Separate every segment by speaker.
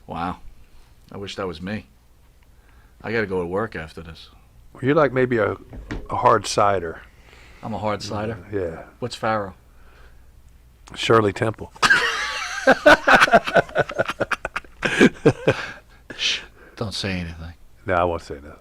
Speaker 1: Wow. I wish that was me. I got to go to work after this.
Speaker 2: You like maybe a hard cider.
Speaker 1: I'm a hard cider.
Speaker 2: Yeah.
Speaker 1: What's Faro?
Speaker 2: Shirley Temple.
Speaker 1: Shh. Don't say anything.
Speaker 2: No, I won't say that.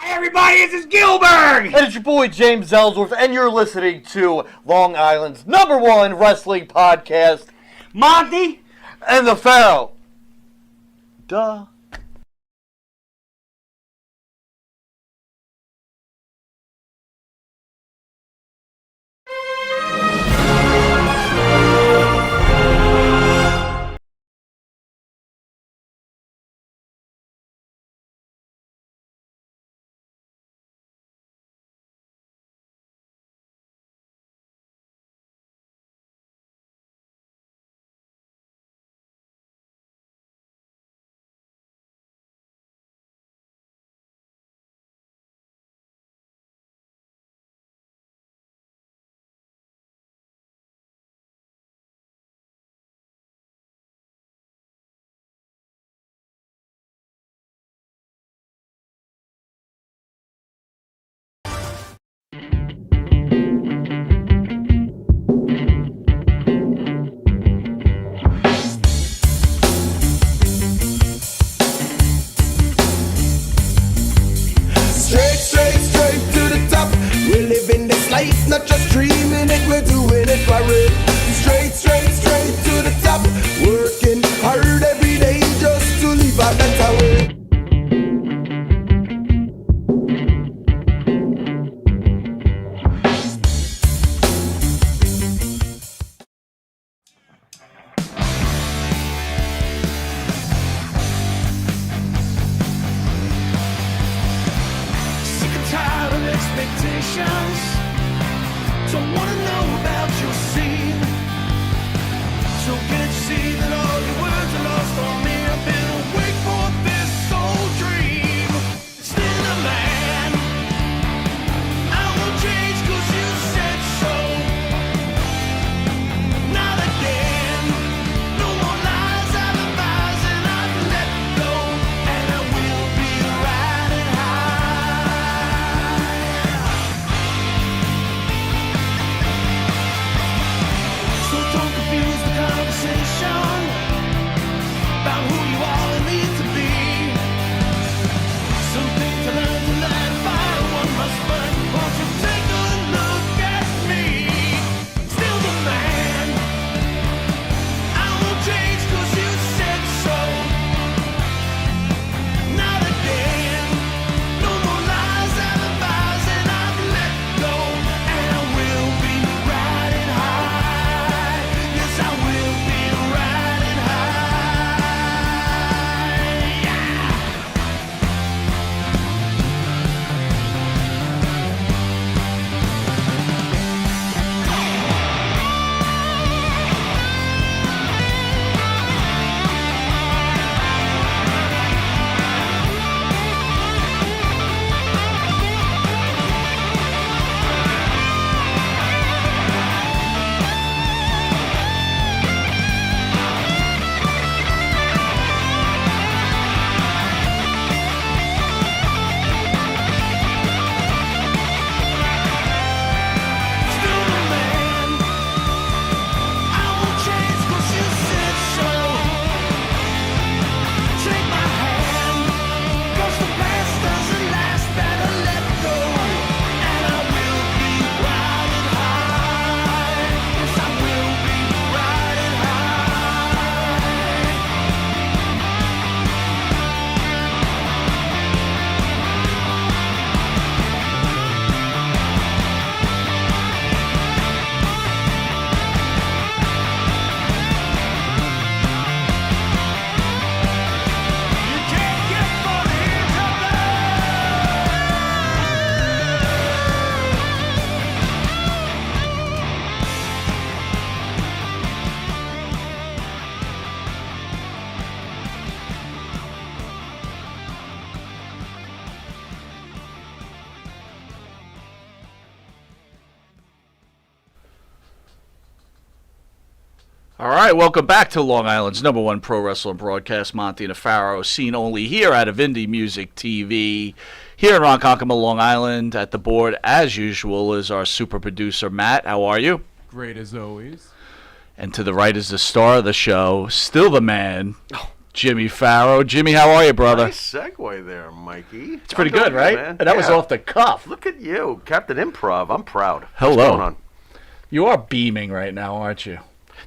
Speaker 3: Everybody, this is Gilbert!
Speaker 4: And it's your boy James Ellsworth, and you're listening to Long Island's #1 wrestling podcast,
Speaker 3: Monty!
Speaker 4: and the Pharaoh. Duh.
Speaker 5: Straight to the top. We're living this life, not just dreaming it, we're doing it for real. Straight to the top. Working hard every day just to live a better way.
Speaker 6: Sick and tired of expectations. Don't wanna know about your scene. So can't you see that all your words are lost on me? I've been awake for this old dream. Still a man. I won't change 'cause you said so. Not again. No more lies, alibis, and I've let go. And I will be riding high. So don't confuse the conversation about who you are and need to be. Something to learn to light a fire, one must burn. Won't you take a look at me? Still the man. I won't change 'cause you said so. Not again. No more lies, alibis, and I've let go. And I will be riding high. Yes, I will be riding high. Yeah. Still the man. I won't change 'cause you said so. Take my hand, 'cause the past doesn't last. Better let go, and I will be riding high. Yes, I will be riding high. You can't get funny together.
Speaker 1: All right, welcome back to Long Island's #1 pro wrestling broadcast, Monty and the Pharaoh, seen only here out of Indie Music TV. Here in Ronkonkoma, Long Island, at the board, as usual, is our super producer, Matt. How are you?
Speaker 7: Great as always.
Speaker 1: And to the right is the star of the show, still the man, Jimmy Farrow. Jimmy, how are you, brother?
Speaker 7: Nice segue there, Mikey.
Speaker 1: It's pretty good, right?
Speaker 7: Man.
Speaker 1: And that was off the cuff.
Speaker 7: Look at you, Captain Improv. I'm proud.
Speaker 1: Hello.
Speaker 7: What's going on?
Speaker 1: You are beaming right now, aren't you?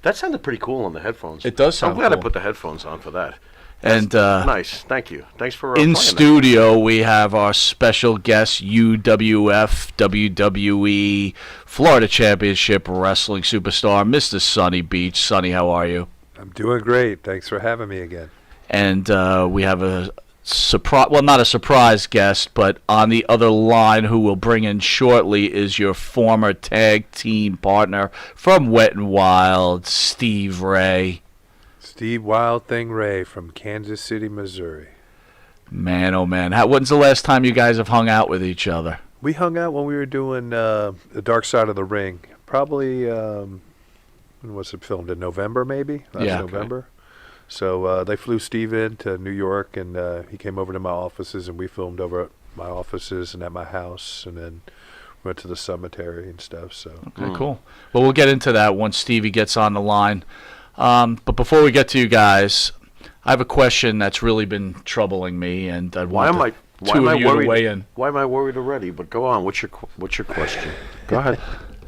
Speaker 7: That sounded pretty cool on the headphones.
Speaker 1: It does sound
Speaker 7: I'm glad
Speaker 1: cool.
Speaker 7: I put the headphones on for that.
Speaker 1: And
Speaker 7: Nice. Thank you. Thanks for
Speaker 1: in
Speaker 7: playing
Speaker 1: studio, we have our special guest, UWF, WWE, Florida Championship Wrestling Superstar, Mr. Sonny Beach. Sonny, how are you?
Speaker 2: I'm doing great. Thanks for having me again.
Speaker 1: And we have a surprise, well, not a surprise guest, but on the other line who we'll bring in shortly is your former tag team partner from Wet and Wild, Steve Ray.
Speaker 2: Steve Wild Thing Ray from Kansas City, Missouri.
Speaker 1: Man, oh man. When's the last time you guys have hung out with each other?
Speaker 2: We hung out when we were doing The Dark Side of the Ring. Probably, when was it filmed? In November, maybe? Last November. So they flew Steve in to New York, and he came over to my offices, and we filmed over at my offices and at my house, and then went to the cemetery and stuff. So
Speaker 1: Okay, cool. Well, we'll get into that once Stevie gets on the line. But before we get to you guys, I have a question that's really been troubling me, and I want
Speaker 7: Why
Speaker 1: two of you to weigh in.
Speaker 7: Why am I worried already? But go on. What's your question? Go ahead.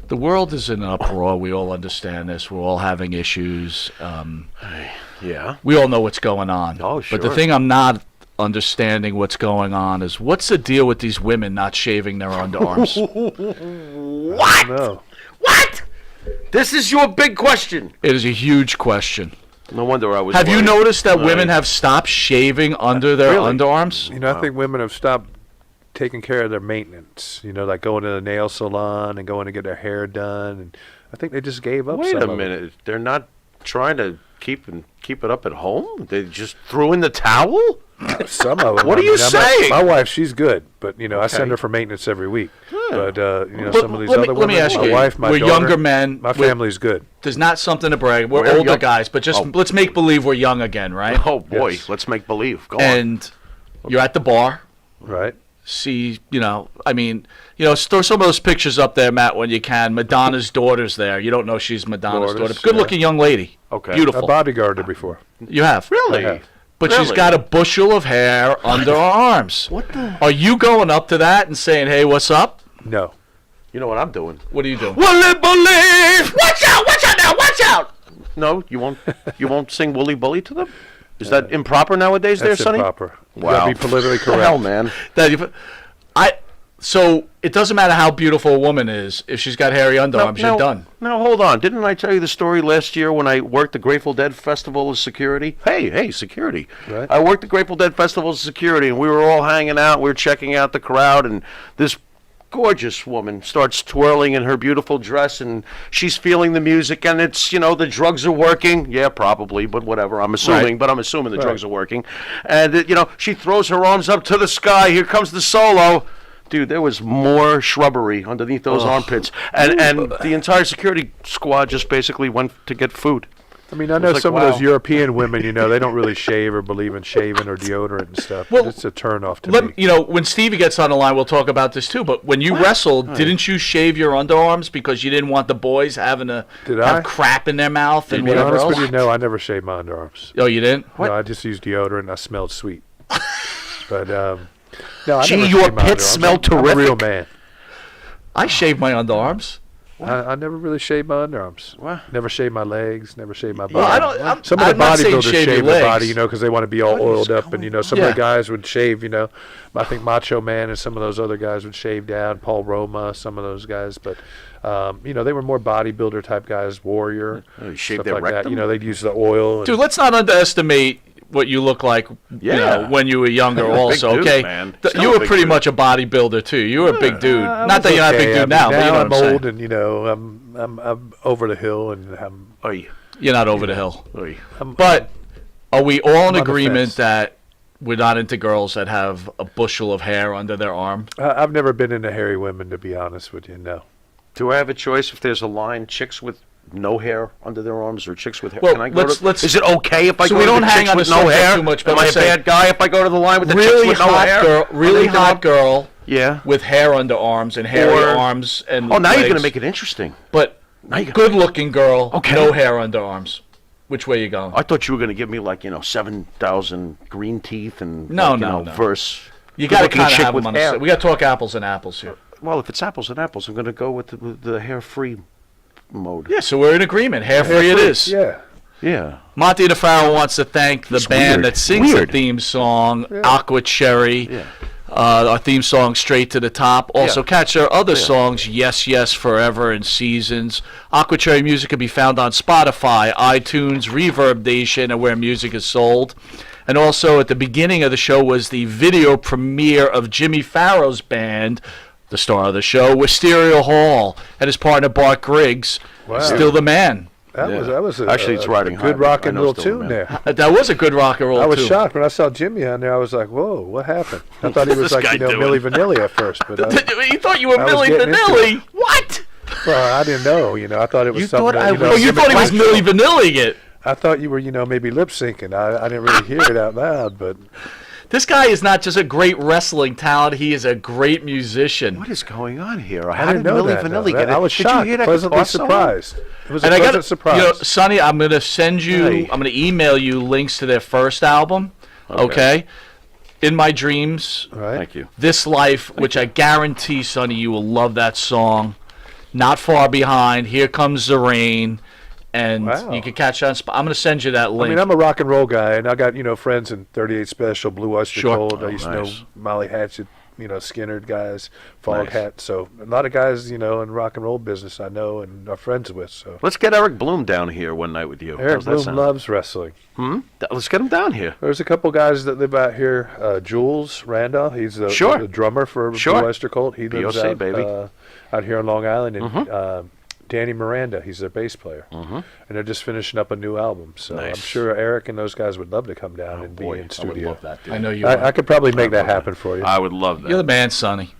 Speaker 1: The world is in uproar. We all understand this. We're all having issues.
Speaker 7: Yeah.
Speaker 1: We all know what's going on.
Speaker 7: Oh, sure.
Speaker 1: But the thing I'm not understanding what's going on is what's the deal with these women not shaving their underarms?
Speaker 7: What?
Speaker 2: no.
Speaker 7: What? This is your big question.
Speaker 1: It is a huge question.
Speaker 7: No wonder I was.
Speaker 1: Have you
Speaker 7: worried.
Speaker 1: noticed that women
Speaker 7: Right.
Speaker 1: have stopped shaving under their
Speaker 7: Really?
Speaker 1: underarms?
Speaker 2: You know, I think women have stopped taking care of their maintenance. You know, like going to the nail salon and going to get their hair done. And I think they just gave up.
Speaker 7: Wait
Speaker 2: some
Speaker 7: a
Speaker 2: of it.
Speaker 7: minute. They're not trying to keep it up at home. They just threw in the towel.
Speaker 2: Some of them.
Speaker 7: What are you
Speaker 2: my-
Speaker 7: saying?
Speaker 2: My wife, she's good, but you know, I
Speaker 7: Okay.
Speaker 2: send her for maintenance every week. But you know,
Speaker 1: Let-
Speaker 2: some of these
Speaker 1: let me-
Speaker 2: other
Speaker 1: let me
Speaker 2: women,
Speaker 1: ask
Speaker 2: my
Speaker 1: you,
Speaker 2: wife, my
Speaker 1: we're
Speaker 2: daughter,
Speaker 1: younger men,
Speaker 2: my
Speaker 1: we're-
Speaker 2: family's good.
Speaker 1: There's not something to brag. We're
Speaker 7: We're
Speaker 1: older
Speaker 7: young-
Speaker 1: guys, but just
Speaker 7: Oh.
Speaker 1: let's make believe we're young again, right?
Speaker 7: Oh boy,
Speaker 2: Yes.
Speaker 7: let's make believe. Go on.
Speaker 1: And you're at the bar.
Speaker 2: Right.
Speaker 1: See, throw some of those pictures up there, Matt, when you can. Madonna's daughter's there. You don't know she's Madonna's
Speaker 2: Daughters,
Speaker 1: daughter. Good-looking young lady.
Speaker 7: Okay.
Speaker 2: I
Speaker 1: Beautiful.
Speaker 2: bodyguarded her before.
Speaker 1: You have.
Speaker 7: Really?
Speaker 2: I have.
Speaker 1: But she's
Speaker 7: Really?
Speaker 1: got a bushel of hair under her arms.
Speaker 7: What the?
Speaker 1: Are you going up to that and saying, hey, what's up?
Speaker 2: No.
Speaker 7: You know what I'm doing?
Speaker 1: What are you doing?
Speaker 7: Wooly Bully! Watch out! Watch out now! Watch out! No, you won't. You won't sing Wooly Bully to them. Is that improper nowadays,
Speaker 2: That's
Speaker 7: there, Sonny?
Speaker 2: improper. You
Speaker 7: Wow.
Speaker 2: gotta be politically
Speaker 7: What the hell,
Speaker 2: correct.
Speaker 7: man.
Speaker 1: So it doesn't matter how beautiful a woman is. If she's got hairy underarms, you're done.
Speaker 7: Now, hold on. Didn't I tell you the story last year when I worked the Grateful Dead Festival as security? Hey, security.
Speaker 2: Right.
Speaker 7: I worked the Grateful Dead Festival as security, and we were all hanging out. We were checking out the crowd, and this gorgeous woman starts twirling in her beautiful dress, and she's feeling the music, and it's, the drugs are working. Yeah, probably, but whatever. I'm assuming,
Speaker 1: Right.
Speaker 7: but I'm assuming the drugs are working. And, she throws her arms up to the sky. Here comes the solo. Dude, there was more shrubbery underneath those armpits. And the entire security squad just basically went to get food.
Speaker 2: I mean, I know
Speaker 7: like,
Speaker 2: some
Speaker 7: wow.
Speaker 2: of those European women, they don't really shave or believe in shaving or deodorant and stuff.
Speaker 1: Well,
Speaker 2: But it's a turnoff to me.
Speaker 1: When Stevie gets on the line, we'll talk about this too. But when you wrestled, didn't you shave your underarms because you didn't want the boys having to
Speaker 2: Did
Speaker 1: have
Speaker 2: I?
Speaker 1: crap in their mouth
Speaker 2: To
Speaker 1: and
Speaker 2: be
Speaker 1: whatever
Speaker 2: honest
Speaker 1: else?
Speaker 2: with you, no, I never shaved my underarms.
Speaker 1: Oh, you didn't?
Speaker 2: No, I just used deodorant. I smelled sweet. But no, I
Speaker 7: Gee,
Speaker 2: never
Speaker 7: your
Speaker 2: shaved my
Speaker 7: pits
Speaker 2: underarms.
Speaker 7: smell
Speaker 2: I'm a real
Speaker 7: terrific.
Speaker 2: man.
Speaker 1: I shaved my underarms.
Speaker 2: I never really shaved my underarms.
Speaker 7: What?
Speaker 2: Never shaved my legs. Never shaved my body.
Speaker 1: Well, I don't. I'm,
Speaker 2: Some of
Speaker 1: I'm
Speaker 2: the
Speaker 1: not saying
Speaker 2: bodybuilders
Speaker 1: shave your
Speaker 2: shave their body,
Speaker 1: legs.
Speaker 2: because they want to be all oiled up, and some of
Speaker 1: Yeah.
Speaker 2: the guys would shave. I think Macho Man and some of those other guys would shave down. Paul Roma, some of those guys, but they were more bodybuilder type guys, Warrior,
Speaker 7: Oh, you shaved
Speaker 2: stuff
Speaker 7: their
Speaker 2: like
Speaker 7: rectum?
Speaker 2: that. They'd use the oil. And
Speaker 1: Dude, let's not underestimate what you look like.
Speaker 7: Yeah.
Speaker 1: When you were younger.
Speaker 7: You're a big
Speaker 1: Also,
Speaker 7: dude,
Speaker 1: okay.
Speaker 7: man.
Speaker 1: You
Speaker 7: Still a
Speaker 1: were
Speaker 7: big
Speaker 1: pretty
Speaker 7: dude.
Speaker 1: much a bodybuilder too. You were a big dude.
Speaker 2: I
Speaker 1: Not
Speaker 2: was
Speaker 1: that you're not a big
Speaker 2: okay.
Speaker 1: dude now, but you know what
Speaker 2: I'm
Speaker 1: I'm saying.
Speaker 2: old, and I'm over the hill, and I'm
Speaker 7: Oy,
Speaker 1: You're not over the hill.
Speaker 7: oy.
Speaker 1: But are we all in
Speaker 2: I'm on the
Speaker 1: agreement
Speaker 2: fence.
Speaker 1: that we're not into girls that have a bushel of hair under their arm?
Speaker 2: I've never been into hairy women, to be honest with you. No.
Speaker 7: Do I have a choice if there's a line, chicks with no hair under their arms or chicks with hair?
Speaker 1: Well,
Speaker 7: Can I go
Speaker 1: let's-
Speaker 7: is it okay if I
Speaker 1: so
Speaker 7: go
Speaker 1: we
Speaker 7: to
Speaker 1: don't
Speaker 7: the
Speaker 1: hang
Speaker 7: chicks
Speaker 1: on
Speaker 7: with
Speaker 1: the
Speaker 7: no
Speaker 1: subject
Speaker 7: hair?
Speaker 1: too much, but
Speaker 7: Am
Speaker 1: I'm
Speaker 7: I a
Speaker 1: saying-
Speaker 7: bad guy if I go to the line with the chicks
Speaker 1: Really
Speaker 7: with no
Speaker 1: hot
Speaker 7: hair?
Speaker 1: girl, really
Speaker 7: underneath their
Speaker 1: hot
Speaker 7: arm?
Speaker 1: girl
Speaker 7: Yeah.
Speaker 1: with hair under arms and hairy
Speaker 7: Or-
Speaker 1: arms and
Speaker 7: Oh, now you're
Speaker 1: legs.
Speaker 7: going to make it interesting.
Speaker 1: But
Speaker 7: Now you gotta-
Speaker 1: good-looking girl,
Speaker 7: Okay.
Speaker 1: no hair under arms. Which way you going?
Speaker 7: I thought you were going to give me 7,000 green teeth and
Speaker 1: No,
Speaker 7: verse.
Speaker 1: You got to
Speaker 7: good-looking
Speaker 1: kind of
Speaker 7: chick
Speaker 1: have them
Speaker 7: with
Speaker 1: on
Speaker 7: hair.
Speaker 1: the. We got to talk apples and apples here.
Speaker 7: Well, if it's apples and apples, I'm going to go with the hair-free mode.
Speaker 1: Yeah, so we're in agreement. Hair free it is.
Speaker 2: Yeah.
Speaker 7: Yeah.
Speaker 1: Monty DeFaro wants to thank the
Speaker 7: It's
Speaker 1: band
Speaker 7: weird.
Speaker 1: that sings
Speaker 7: Weird.
Speaker 1: the theme song, Aqua Cherry.
Speaker 7: Yeah.
Speaker 1: Our theme song, Straight to the Top. Also,
Speaker 7: Yeah.
Speaker 1: catch our other songs, Yes, Yes, Forever, and Seasons. Aqua Cherry music can be found on Spotify, iTunes, Reverb Nation, and where music is sold. And also, at the beginning of the show was the video premiere of Jimmy Farrow's band, the star of the show, Wisteria Hall, and his partner, Bart Griggs.
Speaker 2: Wow.
Speaker 1: Still the man.
Speaker 2: That was a,
Speaker 7: Actually, it's riding
Speaker 2: a
Speaker 7: high,
Speaker 2: good rock
Speaker 7: but I
Speaker 2: and
Speaker 7: know
Speaker 2: roll
Speaker 7: still the
Speaker 2: tune
Speaker 7: man.
Speaker 2: there.
Speaker 1: That was a good rock and roll,
Speaker 2: I was
Speaker 1: too.
Speaker 2: shocked when I saw Jimmy on there. I was like, "Whoa, what happened?" I thought he was
Speaker 7: this
Speaker 2: like
Speaker 7: guy doing?
Speaker 2: Milli Vanilli at first, but
Speaker 1: You thought you were
Speaker 2: I was
Speaker 1: Milli
Speaker 2: getting into
Speaker 1: Vanilli? What?
Speaker 2: well, I didn't know. I thought it was
Speaker 7: You
Speaker 2: something.
Speaker 7: thought
Speaker 2: that,
Speaker 7: I
Speaker 2: you know,
Speaker 7: was-
Speaker 1: Oh, you thought he was Milli Vanilli it.
Speaker 2: I thought you were, maybe lip syncing. I didn't really hear it out loud, but
Speaker 1: This guy is not just a great wrestling talent; he is a great musician.
Speaker 7: What is going on here?
Speaker 2: I
Speaker 7: How
Speaker 2: didn't
Speaker 7: did
Speaker 2: know
Speaker 7: Milli
Speaker 2: that.
Speaker 7: Vanilli
Speaker 2: no.
Speaker 7: get it?
Speaker 2: I was
Speaker 7: Did
Speaker 2: shocked,
Speaker 7: you hear that
Speaker 2: pleasantly
Speaker 7: guitar solo?
Speaker 2: surprised. It was a
Speaker 1: And I
Speaker 2: pleasant
Speaker 1: got
Speaker 2: surprise.
Speaker 1: Sonny, I'm gonna send you.
Speaker 7: Hey.
Speaker 1: I'm gonna email you links to their first album. Okay. In My Dreams,
Speaker 2: All right.
Speaker 7: Thank you.
Speaker 1: This Life, which I guarantee, Sonny, you will love that song. Not Far Behind. Here Comes the Rain. And
Speaker 2: Wow.
Speaker 1: you can catch on. I'm going to send you that link.
Speaker 2: I mean, I'm a rock and roll guy, and I got friends in 38 Special, Blue Oyster
Speaker 1: Sure.
Speaker 2: Cult. I
Speaker 7: Oh,
Speaker 2: used to
Speaker 7: nice.
Speaker 2: know Molly Hatchet, Skinner guys, Fog
Speaker 7: Nice.
Speaker 2: Hat. So a lot of guys, in rock and roll business I know and are friends with. So
Speaker 7: Let's get Eric Bloom down here one night with you.
Speaker 2: Eric
Speaker 7: How's that
Speaker 2: Bloom
Speaker 7: sound?
Speaker 2: loves wrestling.
Speaker 7: Let's get him down here.
Speaker 2: There's a couple guys that live out here. Jules Randolph, he's the,
Speaker 7: Sure.
Speaker 2: the drummer for
Speaker 7: Sure.
Speaker 2: Blue Oyster Cult. He lives
Speaker 7: BOC,
Speaker 2: out,
Speaker 7: baby.
Speaker 2: out here on Long Island. And Danny Miranda, he's their bass player. And they're just finishing up a new album. So I'm
Speaker 7: Nice.
Speaker 2: sure Eric and those guys would love to come down and
Speaker 7: Boy,
Speaker 2: be in
Speaker 7: I would
Speaker 2: studio.
Speaker 7: love that, dude.
Speaker 1: I know you.
Speaker 2: I could probably make that happen for you.
Speaker 7: I would love that.
Speaker 1: You're the man, Sonny.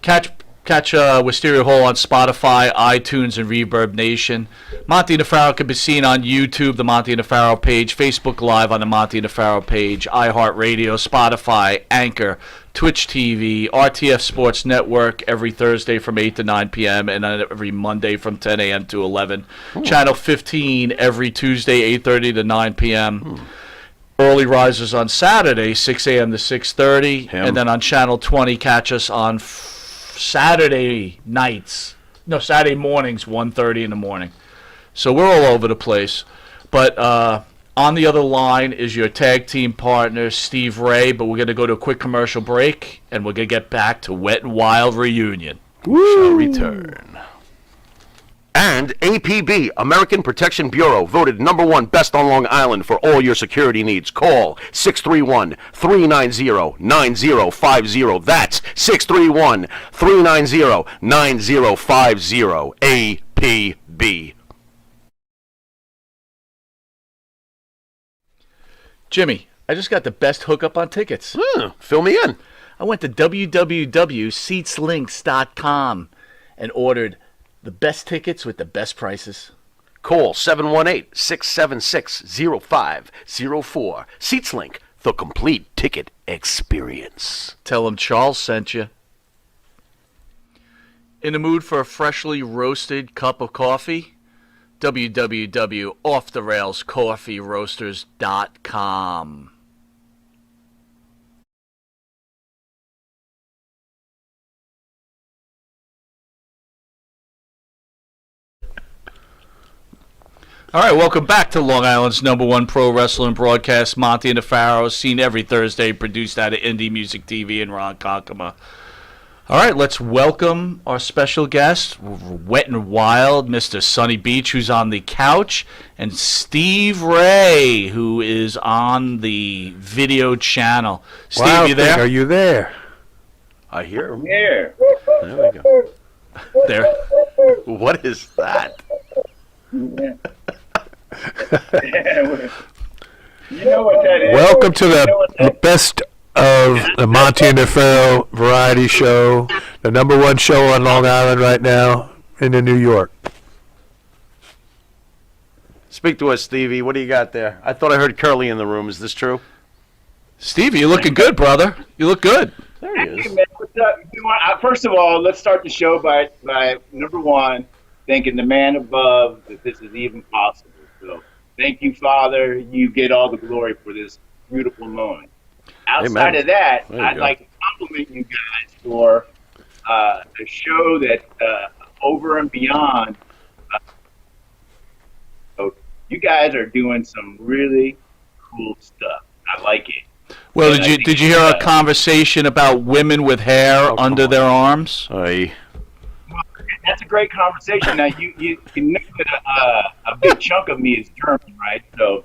Speaker 1: Catch Wisteria Hall on Spotify, iTunes, and Reverb Nation. Monty DeFaro can be seen on YouTube, the Monty DeFaro page, Facebook Live on the Monty DeFaro page, iHeartRadio, Spotify, Anchor, Twitch TV, RTF Sports Network every Thursday from 8 to 9 p.m. and then every Monday from 10 a.m. to 11. Channel 15 every Tuesday, 8:30 to 9 p.m. Early risers on Saturday, 6 a.m. to 6:30, and then on Channel 20, catch us on Saturday mornings, 1:30 in the morning. So we're all over the place. But on the other line is your tag team partner, Steve Ray, but we're going to go to a quick commercial break, and we're going to get back to Wet and Wild Reunion.
Speaker 7: Shall return. And APB, American Protection Bureau, voted #1 best on Long Island for all your security needs. Call 631-390-9050. That's 631-390-9050. APB.
Speaker 1: Jimmy, I just got the best hookup on tickets.
Speaker 7: Fill me in.
Speaker 1: I went to www.seatslinks.com and ordered the best tickets with the best prices.
Speaker 7: Call 718-676-0504. SeatsLink, the complete ticket experience.
Speaker 1: Tell them Charles sent you. In the mood for a freshly roasted cup of coffee? www.offtherailscoffeeroasters.com. All right, welcome back to Long Island's #1 pro wrestling broadcast. Monty and DeFaro, seen every Thursday, produced out of Indie Music TV in Ronkonkoma. All right, let's welcome our special guest, Wet and Wild, Mr. Sonny Beach, who's on the couch, and Steve Ray, who is on the video channel. Steve,
Speaker 2: Wow,
Speaker 1: you there?
Speaker 2: Are you there?
Speaker 7: I hear him.
Speaker 3: Here.
Speaker 7: There we go.
Speaker 1: There.
Speaker 7: What is that?
Speaker 3: You know what that is.
Speaker 2: Welcome to
Speaker 3: You know what
Speaker 2: the
Speaker 3: that-
Speaker 2: best of the Monty and DeFaro variety show, the #1 show on Long Island right now in New York.
Speaker 7: Speak to us, Stevie. What do you got there? I thought I heard Curly in the room. Is this true?
Speaker 1: Stevie, you're looking good, brother. You look good.
Speaker 7: There he
Speaker 3: Hey,
Speaker 7: is.
Speaker 3: man, what's up? First of all, let's start the show by #1 thanking the man above that this is even possible. So Thank you, Father. You get all the glory for this beautiful moment. Outside
Speaker 7: Amen.
Speaker 3: of that,
Speaker 7: There you
Speaker 3: I'd
Speaker 7: go.
Speaker 3: like to compliment you guys for a show that over and beyond. So you guys are doing some really cool stuff. I like it.
Speaker 1: Well,
Speaker 3: And I think
Speaker 1: did you hear a conversation about women with hair
Speaker 7: come
Speaker 1: under
Speaker 7: on.
Speaker 1: their arms?
Speaker 7: Aye.
Speaker 3: That's a great conversation. Now you know that a big chunk of me is German, right? So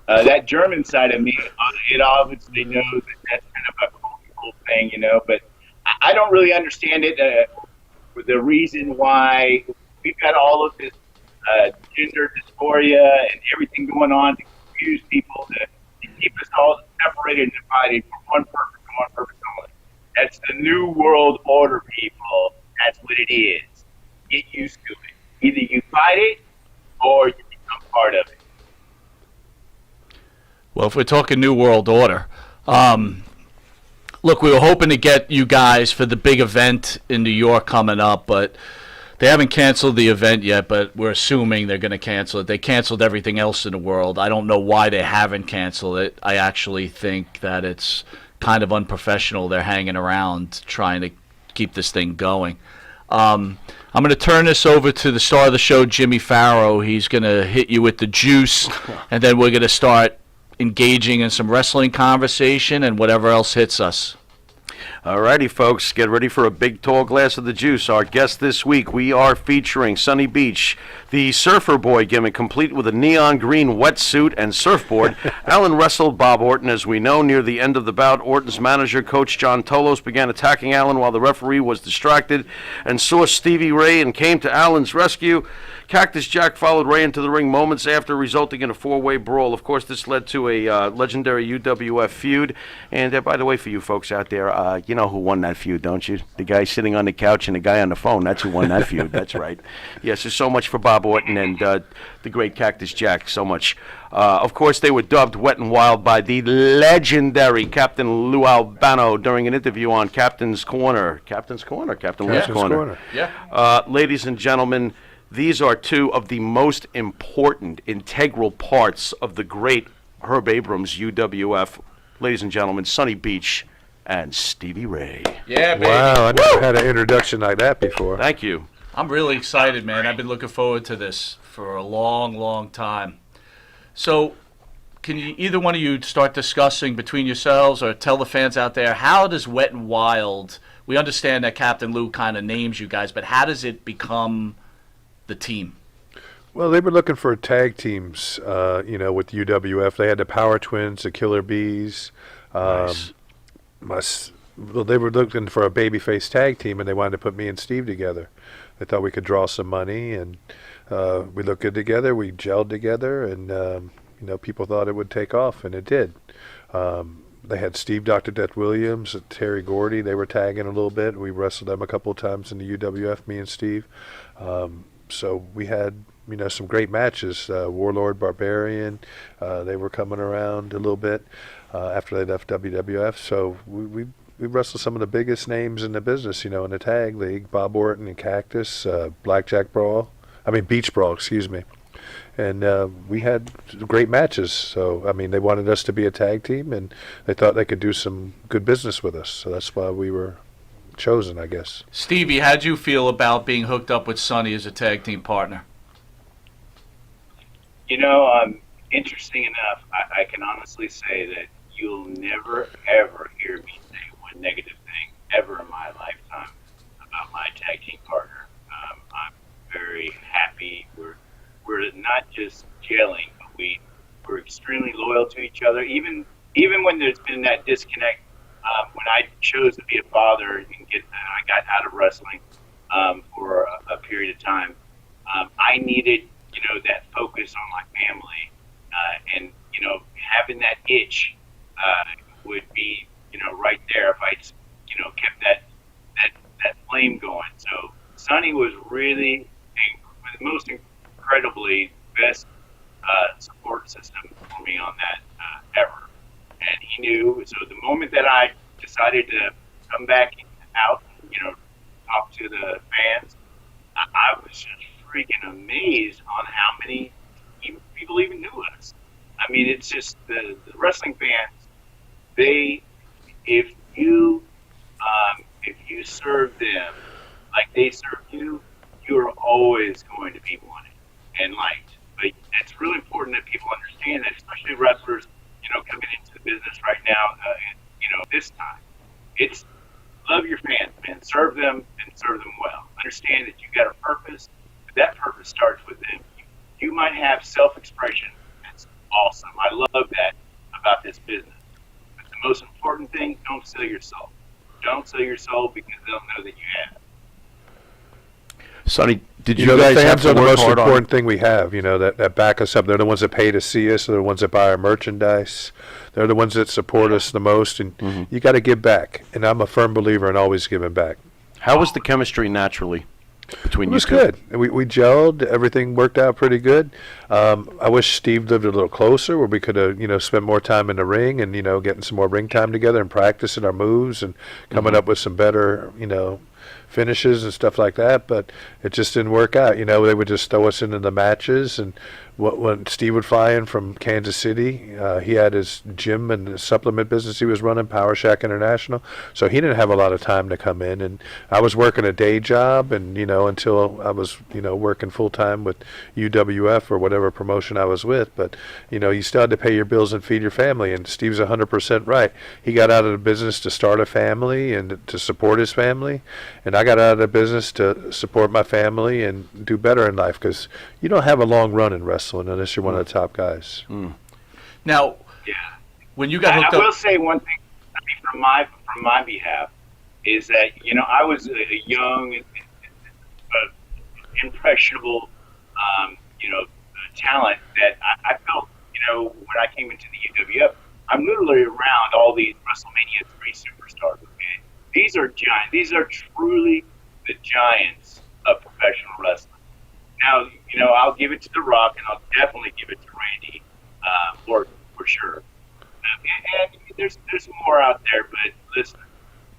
Speaker 3: that German side of me, it obviously knows that that's kind of a cultural thing, But I don't really understand it. The reason why we've got all of this gender dysphoria and everything going on to confuse people, to keep us all separated and divided for one purpose and one purpose only. That's the new world order, people. That's what it is. Get used to it. Either you fight it or you become part of it.
Speaker 1: Well, if we're talking New World Order, look, we were hoping to get you guys for the big event in New York coming up, but they haven't canceled the event yet, but we're assuming they're going to cancel it. They canceled everything else in the world. I don't know why they haven't canceled it. I actually think that it's kind of unprofessional. They're hanging around trying to keep this thing going. I'm going to turn this over to the star of the show, Jimmy Farrow. He's going to hit you with the juice, and then we're going to start engaging in some wrestling conversation and whatever else hits us.
Speaker 7: Alrighty, folks, get ready for a big tall glass of the juice. Our guest this week, we are featuring Sonny Beach, the surfer boy gimmick, complete with a neon green wetsuit and surfboard. Alan wrestled Bob Orton, as we know. Near the end of the bout, Orton's manager, Coach John Tolos, began attacking Alan while the referee was distracted and saw Stevie Ray and came to Alan's rescue. Cactus Jack followed Ray into the ring moments after, resulting in a four-way brawl. Of course, this led to a legendary UWF feud. And by the way, for you folks out there, you know who won that feud, don't you? The guy sitting on the couch and the guy on the phone. That's who won that feud. That's right. Yes, there's so much for Bob Orton and the great Cactus Jack. So much. Of course, they were dubbed Wet and Wild by the legendary Captain Lou Albano during an interview on Captain's Corner. Captain's Corner? Captain Lou's Corner.
Speaker 1: Yeah.
Speaker 7: Ladies and gentlemen, these are two of the most important, integral parts of the great Herb Abrams UWF. Ladies and gentlemen, Sonny Beach and Stevie Ray.
Speaker 1: Yeah, baby.
Speaker 2: Wow, I never had an introduction like that before.
Speaker 7: Thank you.
Speaker 1: I'm really excited, man. I've been looking forward to this for a long, long time. So, can you, either one of you start discussing between yourselves or tell the fans out there, how does Wet and Wild, we understand that Captain Lou kind of names you guys, but how does it become the team?
Speaker 2: Well, they were looking for tag teams, with UWF. They had the Power Twins, the Killer Bees.
Speaker 7: Nice.
Speaker 2: They were looking for a babyface tag team, and they wanted to put me and Steve together. They thought we could draw some money, and we looked good together. We gelled together, and people thought it would take off, and it did. They had Steve, Dr. Death Williams, Terry Gordy. They were tagging a little bit. We wrestled them a couple of times in the UWF, me and Steve. So we had, some great matches. Warlord, Barbarian, they were coming around a little bit after they left WWF. So we wrestled some of the biggest names in the business, in the tag league. Bob Orton and Cactus, Beach Brawl, excuse me. And we had great matches. So, they wanted us to be a tag team, and they thought they could do some good business with us. So that's why we were chosen, I guess.
Speaker 1: Stevie, how'd you feel about being hooked up with Sonny as a tag team partner?
Speaker 3: Interesting enough, I can honestly say that you'll never, ever hear me say one negative thing ever in my lifetime about my tag team partner. I'm very happy. We're not just gelling, but we're extremely loyal to each other. Even when there's been that disconnect, when I chose to be a father and I got out of wrestling for a period of time, I needed that focus on my family, and having that itch would be right there if I kept that flame going. So Sonny was really the most incredibly best support system for me on that ever. And he knew, so the moment that I decided to come back out, talk to the fans, I was just freaking amazed on how many people people even knew us. I mean, it's just the wrestling fans. If you serve them like they serve you, you are always going to be wanted and liked. But it's really important that people understand that, especially wrestlers, coming into the business right now, this time. It's love your fans, man. Serve them and serve them well. Understand that you got a purpose, but that purpose starts with them. You might have self-expression. That's awesome. I love that about this business. But the most important thing, don't sell your soul. Don't sell your soul because they'll know that you have.
Speaker 7: Sonny, did you
Speaker 2: the
Speaker 7: guys have
Speaker 2: fans
Speaker 7: to
Speaker 2: are the
Speaker 7: work
Speaker 2: most
Speaker 7: hard
Speaker 2: important thing we have, that back us up. They're the ones that pay to see us. They're the ones that buy our merchandise. They're the ones that support us the most. And you got to give back. And I'm a firm believer in always giving back.
Speaker 7: How was the chemistry naturally between
Speaker 2: It
Speaker 7: you
Speaker 2: was
Speaker 7: two?
Speaker 2: good. We gelled. Everything worked out pretty good. I wish Steve lived a little closer where we could have, spent more time in the ring and, getting some more ring time together and practicing our moves and coming up with some better, finishes and stuff like that, but it just didn't work out. They would just throw us into the matches, and when Steve would fly in from Kansas City, he had his gym and his supplement business he was running, Power Shack International, so he didn't have a lot of time to come in, and I was working a day job, and until I was working full time with UWF or whatever promotion I was with, but you still had to pay your bills and feed your family, and Steve's 100% right. He got out of the business to start a family and to support his family, and I got out of the business to support my family and do better in life, because you don't have a long run in wrestling unless you're one of the top guys.
Speaker 1: Now,
Speaker 3: Yeah.
Speaker 1: when you got hooked
Speaker 3: I
Speaker 1: up,
Speaker 3: will say one thing from my behalf is that I was a young, impressionable, talent that I felt when I came into the UWF. I'm literally around all these WrestleMania 3 superstars. Okay, these are giants. These are truly the giants of professional wrestling. Now, I'll give it to The Rock, and I'll definitely give it to Randy, for sure. And there's more out there, but listen,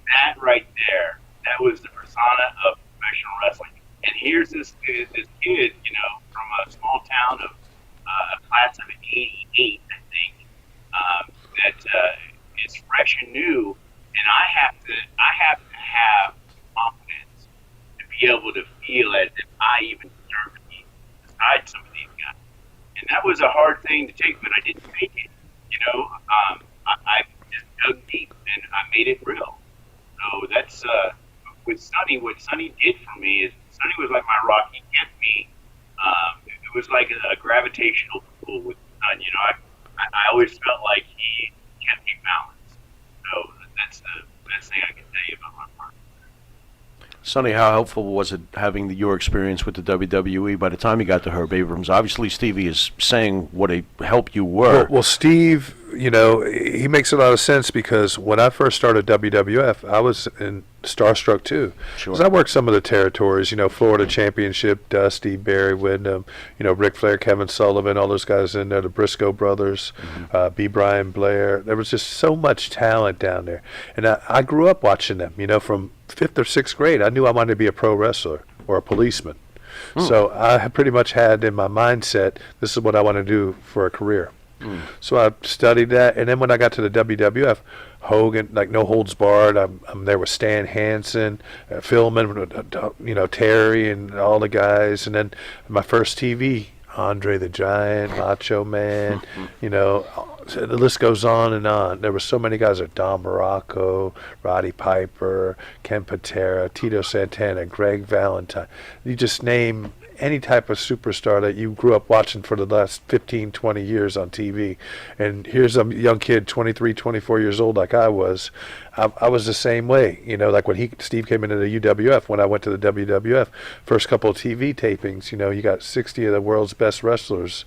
Speaker 3: that right there, that was the persona of professional wrestling. And here's this kid, from a small town of a class of '88, I think, that is fresh and new, and I have to have confidence to be able to feel as if I even deserve to be beside some of these guys. And that was a hard thing to take, but I didn't take it. I just dug deep and I made it real. So that's with Sonny. What Sonny did for me is Sonny was like my rock. He kept me. It was like a gravitational pull with the sun. I always felt like he kept me balanced. So that's the best thing I can tell you about my partner.
Speaker 7: Sonny, how helpful was it having your experience with the WWE by the time you got to Herb Abrams? Obviously, Stevie is saying what a help you were.
Speaker 2: Well, Steve, he makes a lot of sense, because when I first started WWF, I was starstruck too.
Speaker 7: Sure.
Speaker 2: 'Cause I worked some of the territories, Florida Championship, Dusty, Barry Windham, Ric Flair, Kevin Sullivan, all those guys in there, the Briscoe brothers, B. Brian Blair. There was just so much talent down there. And I grew up watching them, from 5th or 6th grade. I knew I wanted to be a pro wrestler or a policeman. So I pretty much had in my mindset, this is what I want to do for a career. So I studied that, and then when I got to the WWF, Hogan, like No Holds Barred, I'm there with Stan Hansen, Philman, Terry, and all the guys, and then my first TV, Andre the Giant, Macho Man, the list goes on and on. There were so many guys like Don Morocco, Roddy Piper, Ken Patera, Tito Santana, Greg Valentine. You just name any type of superstar that you grew up watching for the last 15, 20 years on TV. And here's a young kid, 23, 24 years old like I was. I was the same way, like when Steve came into the UWF, when I went to the WWF, first couple of TV tapings, you got 60 of the world's best wrestlers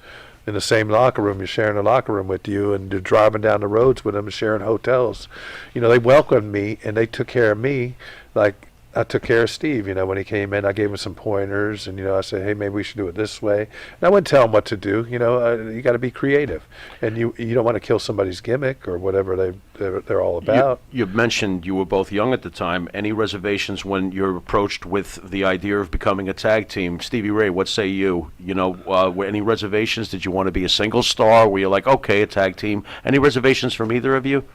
Speaker 2: in the same locker room. You're sharing a locker room with you, and you're driving down the roads with them, sharing hotels. They welcomed me, and they took care of me like I took care of Steve, when he came in. I gave him some pointers, and, I said, hey, maybe we should do it this way. And I wouldn't tell him what to do. You got to be creative. And you don't want to kill somebody's gimmick or whatever they're all about.
Speaker 7: You mentioned you were both young at the time. Any reservations when you're approached with the idea of becoming a tag team? Stevie Ray, what say you? Were any reservations? Did you want to be a single star? Were you like, okay, a tag team? Any reservations from either of you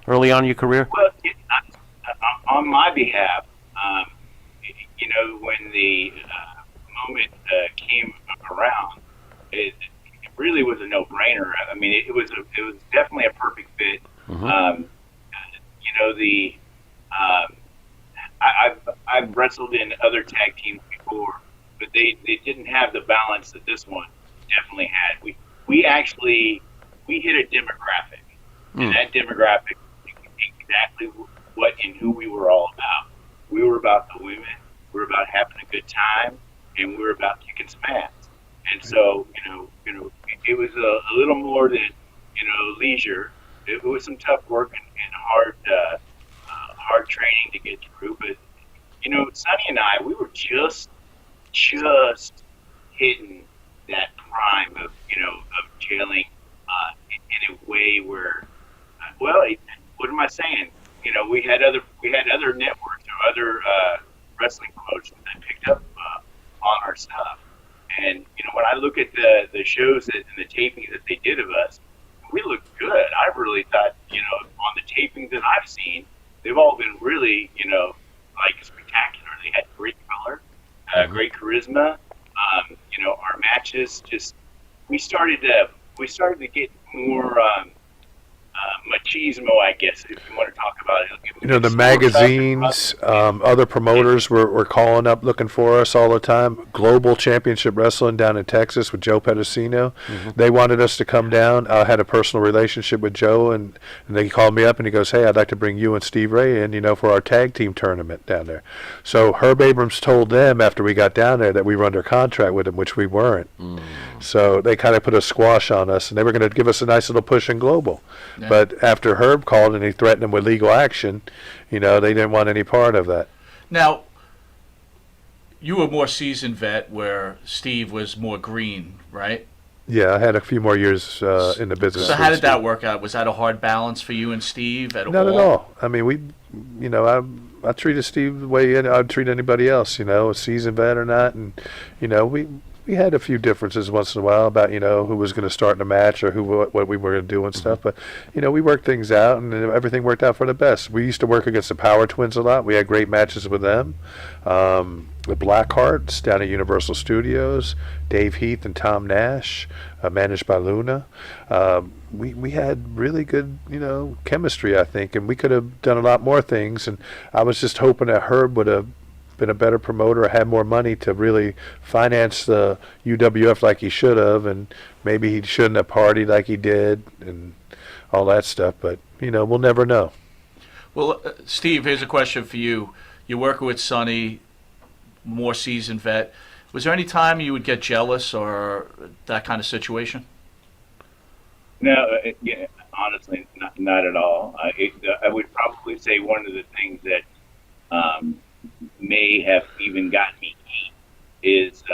Speaker 7: early on in your career?
Speaker 3: Well, on my behalf, when the moment came around, it really was a no-brainer. I mean, it was definitely a perfect fit.
Speaker 7: Mm-hmm.
Speaker 3: I've wrestled in other tag teams before, but they didn't have the balance that this one definitely had. We hit a demographic, and that demographic is exactly what and who we were all about. We were about the women. We were about having a good time, and we were about kicking some ass. And so, it was a little more than, leisure. It was some tough work and hard training to get through. But, Sonny and I, we were just hitting that prime of jailing in a way where, what am I saying? We had other networks or other wrestling promotions that picked up on our stuff. And when I look at the shows and the tapings that they did of us, we looked good. I really thought, on the tapings that I've seen, they've all been really, spectacular. They had great color, great charisma. Our matches we started to get more machismo, I guess, if you want to talk about it.
Speaker 2: The magazines, other promoters were calling up looking for us all the time. Global Championship Wrestling down in Texas with Joe Pedicino. Mm-hmm. They wanted us to come down. I had a personal relationship with Joe, and they called me up and he goes, hey, I'd like to bring you and Steve Ray in, for our tag team tournament down there. So Herb Abrams told them after we got down there that we were under contract with him, which we weren't. Mm. So they kind of put a squash on us, and they were going to give us a nice little push in Global. Yeah. But after Herb called and he threatened them with legal action, they didn't want any part of that.
Speaker 1: Now, you were more seasoned vet where Steve was more green, right?
Speaker 2: Yeah, I had a few more years in the business.
Speaker 1: So how did that work out? Was that a hard balance for you and Steve at all?
Speaker 2: Not at all. I mean, I treated Steve the way I'd treat anybody else, a seasoned vet or not. And, we had a few differences once in a while about, who was going to start in a match or what we were going to do and stuff. But, we worked things out, and everything worked out for the best. We used to work against the Power Twins a lot. We had great matches with them. The Blackhearts down at Universal Studios, Dave Heath and Tom Nash, managed by Luna. We had really good, chemistry, I think, and we could have done a lot more things. And I was just hoping that Herb would have been a better promoter or had more money to really finance the UWF like he should have, and maybe he shouldn't have partied like he did and all that stuff. But, we'll never know.
Speaker 1: Well, Steve, here's a question for you. You're working with Sonny, more seasoned vet. Was there any time you would get jealous or that kind of situation?
Speaker 3: No, honestly, not at all. I would probably say one of the things that may have even gotten me heat is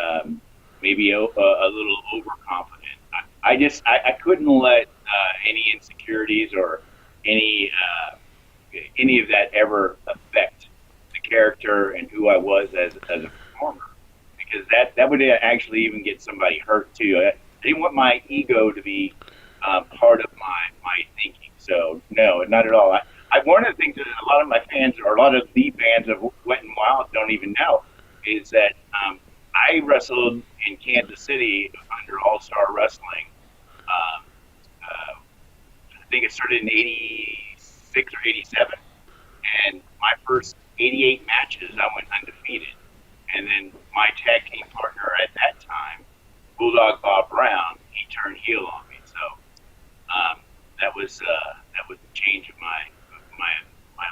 Speaker 3: maybe a little overconfident. I couldn't let any insecurities or any of that ever affect the character and who I was as a performer, because that would actually even get somebody hurt too. I didn't want my ego to be part of my thinking. So no, not at all. One of the things that a lot of my fans, or a lot of the fans of Wet n Wild, don't even know is that I wrestled in Kansas City under All-Star Wrestling. I think it started in 86 or 87. And my first 88 matches, I went undefeated. And then my tag team partner at that time, Bulldog Bob Brown, he turned heel on me. So that was the change of my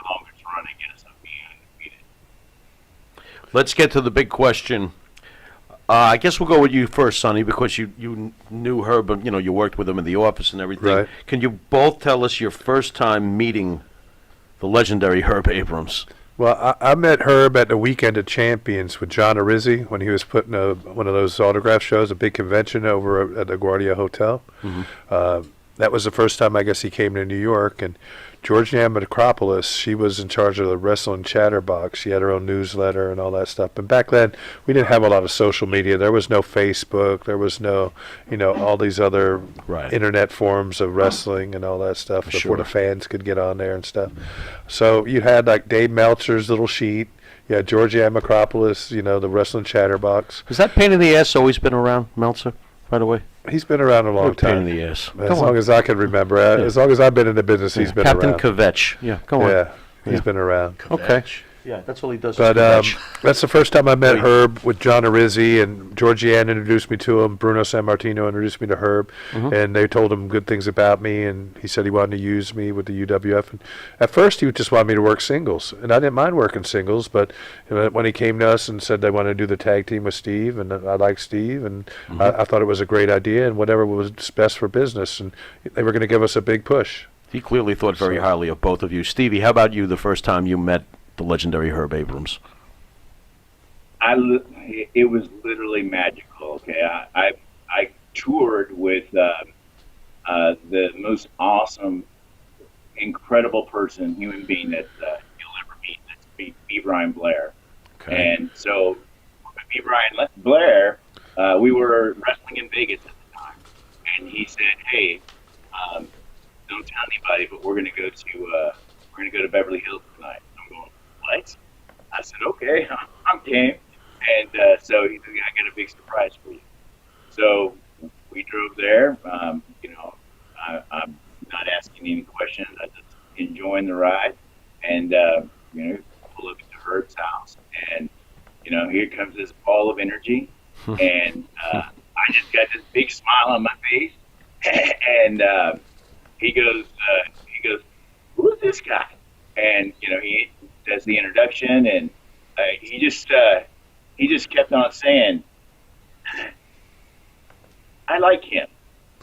Speaker 3: longest run, I guess, of being undefeated.
Speaker 7: Let's get to the big question. I guess we'll go with you first, Sonny, because you knew Herb, you worked with him in the office and everything. Right. Can you both tell us your first time meeting the legendary Herb Abrams?
Speaker 2: Well, I met Herb at the Weekend of Champions with John Arizzi when he was putting one of those autograph shows, a big convention over at the Guardia Hotel. That was the first time I guess he came to New York. And Georgianne Acropolis, she was in charge of the Wrestling Chatterbox. She had her own newsletter and all that stuff. And back then, we didn't have a lot of social media. There was no Facebook. There was no, all these other internet forums of wrestling and all that stuff before the fans could get on there and stuff. So you had like Dave Meltzer's little sheet. You had Georgianne Acropolis, the Wrestling Chatterbox.
Speaker 7: Has that pain in the ass always been around, Meltzer, by the way?
Speaker 2: He's been around a long time.
Speaker 7: Pain in the ass.
Speaker 2: As long as I can remember. As long as I've been in the business, he's been
Speaker 7: Captain
Speaker 2: around.
Speaker 7: Captain Kvetch. Yeah, go on.
Speaker 2: Yeah, he's been around.
Speaker 7: Okay. Yeah, that's all he does.
Speaker 2: But that's the first time I met Herb with John Arizzi, and Georgianne introduced me to him. Bruno Sammartino introduced me to Herb, and they told him good things about me, and he said he wanted to use me with the UWF. And at first, he just wanted me to work singles, and I didn't mind working singles, but when he came to us and said they wanted to do the tag team with Steve, and I liked Steve, and I thought it was a great idea, and whatever was best for business, and they were going to give us a big push.
Speaker 7: He clearly thought very highly of both of you. Stevie, how about you the first time you met the legendary Herb Abrams?
Speaker 3: It was literally magical. Okay, I toured with the most awesome, incredible human being that you'll ever meet. That's B. Brian Blair. Okay. And so with B. Brian Blair, we were wrestling in Vegas at the time, and he said, "Hey, don't tell anybody, but we're gonna go to Beverly Hills tonight." What? I said, okay, I'm game. And so he said, I got a big surprise for you. So we drove there. I'm not asking any questions. I just enjoying the ride. And, pull up to Herb's house. And, here comes this ball of energy. And I just got this big smile on my face. And he goes, who's this guy? And, he does the introduction, and he just kept on saying, I like him.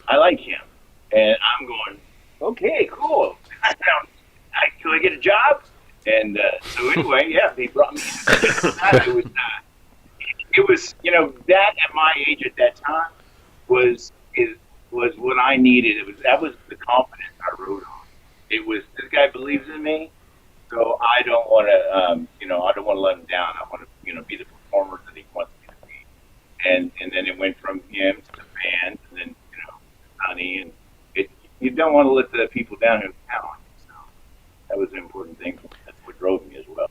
Speaker 3: And I'm going, okay, cool. Do I get a job? And so anyway, he brought me. It was that at my age at that time was what I needed. That was the confidence I rode on. It was, this guy believes in me. So I don't want to, I don't want to let him down. I want to, be the performer that he wants me to be. And then it went from him to the band, and then, Honey, and you don't want to let the people down who count on you. So that was an important thing. That's what drove me as well.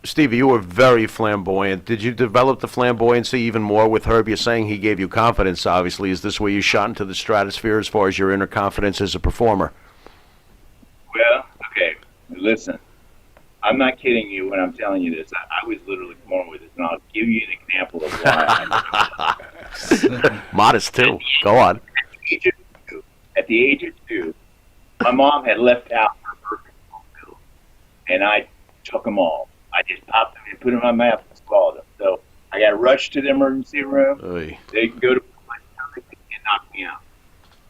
Speaker 7: Stevie, you were very flamboyant. Did you develop the flamboyancy even more with Herb? You're saying he gave you confidence, obviously. Is this where you shot into the stratosphere as far as your inner confidence as a performer?
Speaker 3: Well, okay, listen. I'm not kidding you when I'm telling you this. I was literally born with it, and I'll give you an example of why.
Speaker 7: Modest, too. Go on.
Speaker 3: At the age of 2, my mom had left out her birth control pills, and I took them all. I just popped them and put them in my mouth and swallowed them. So I got rushed to the emergency room.
Speaker 7: Oy.
Speaker 3: They go to they can't knock me out.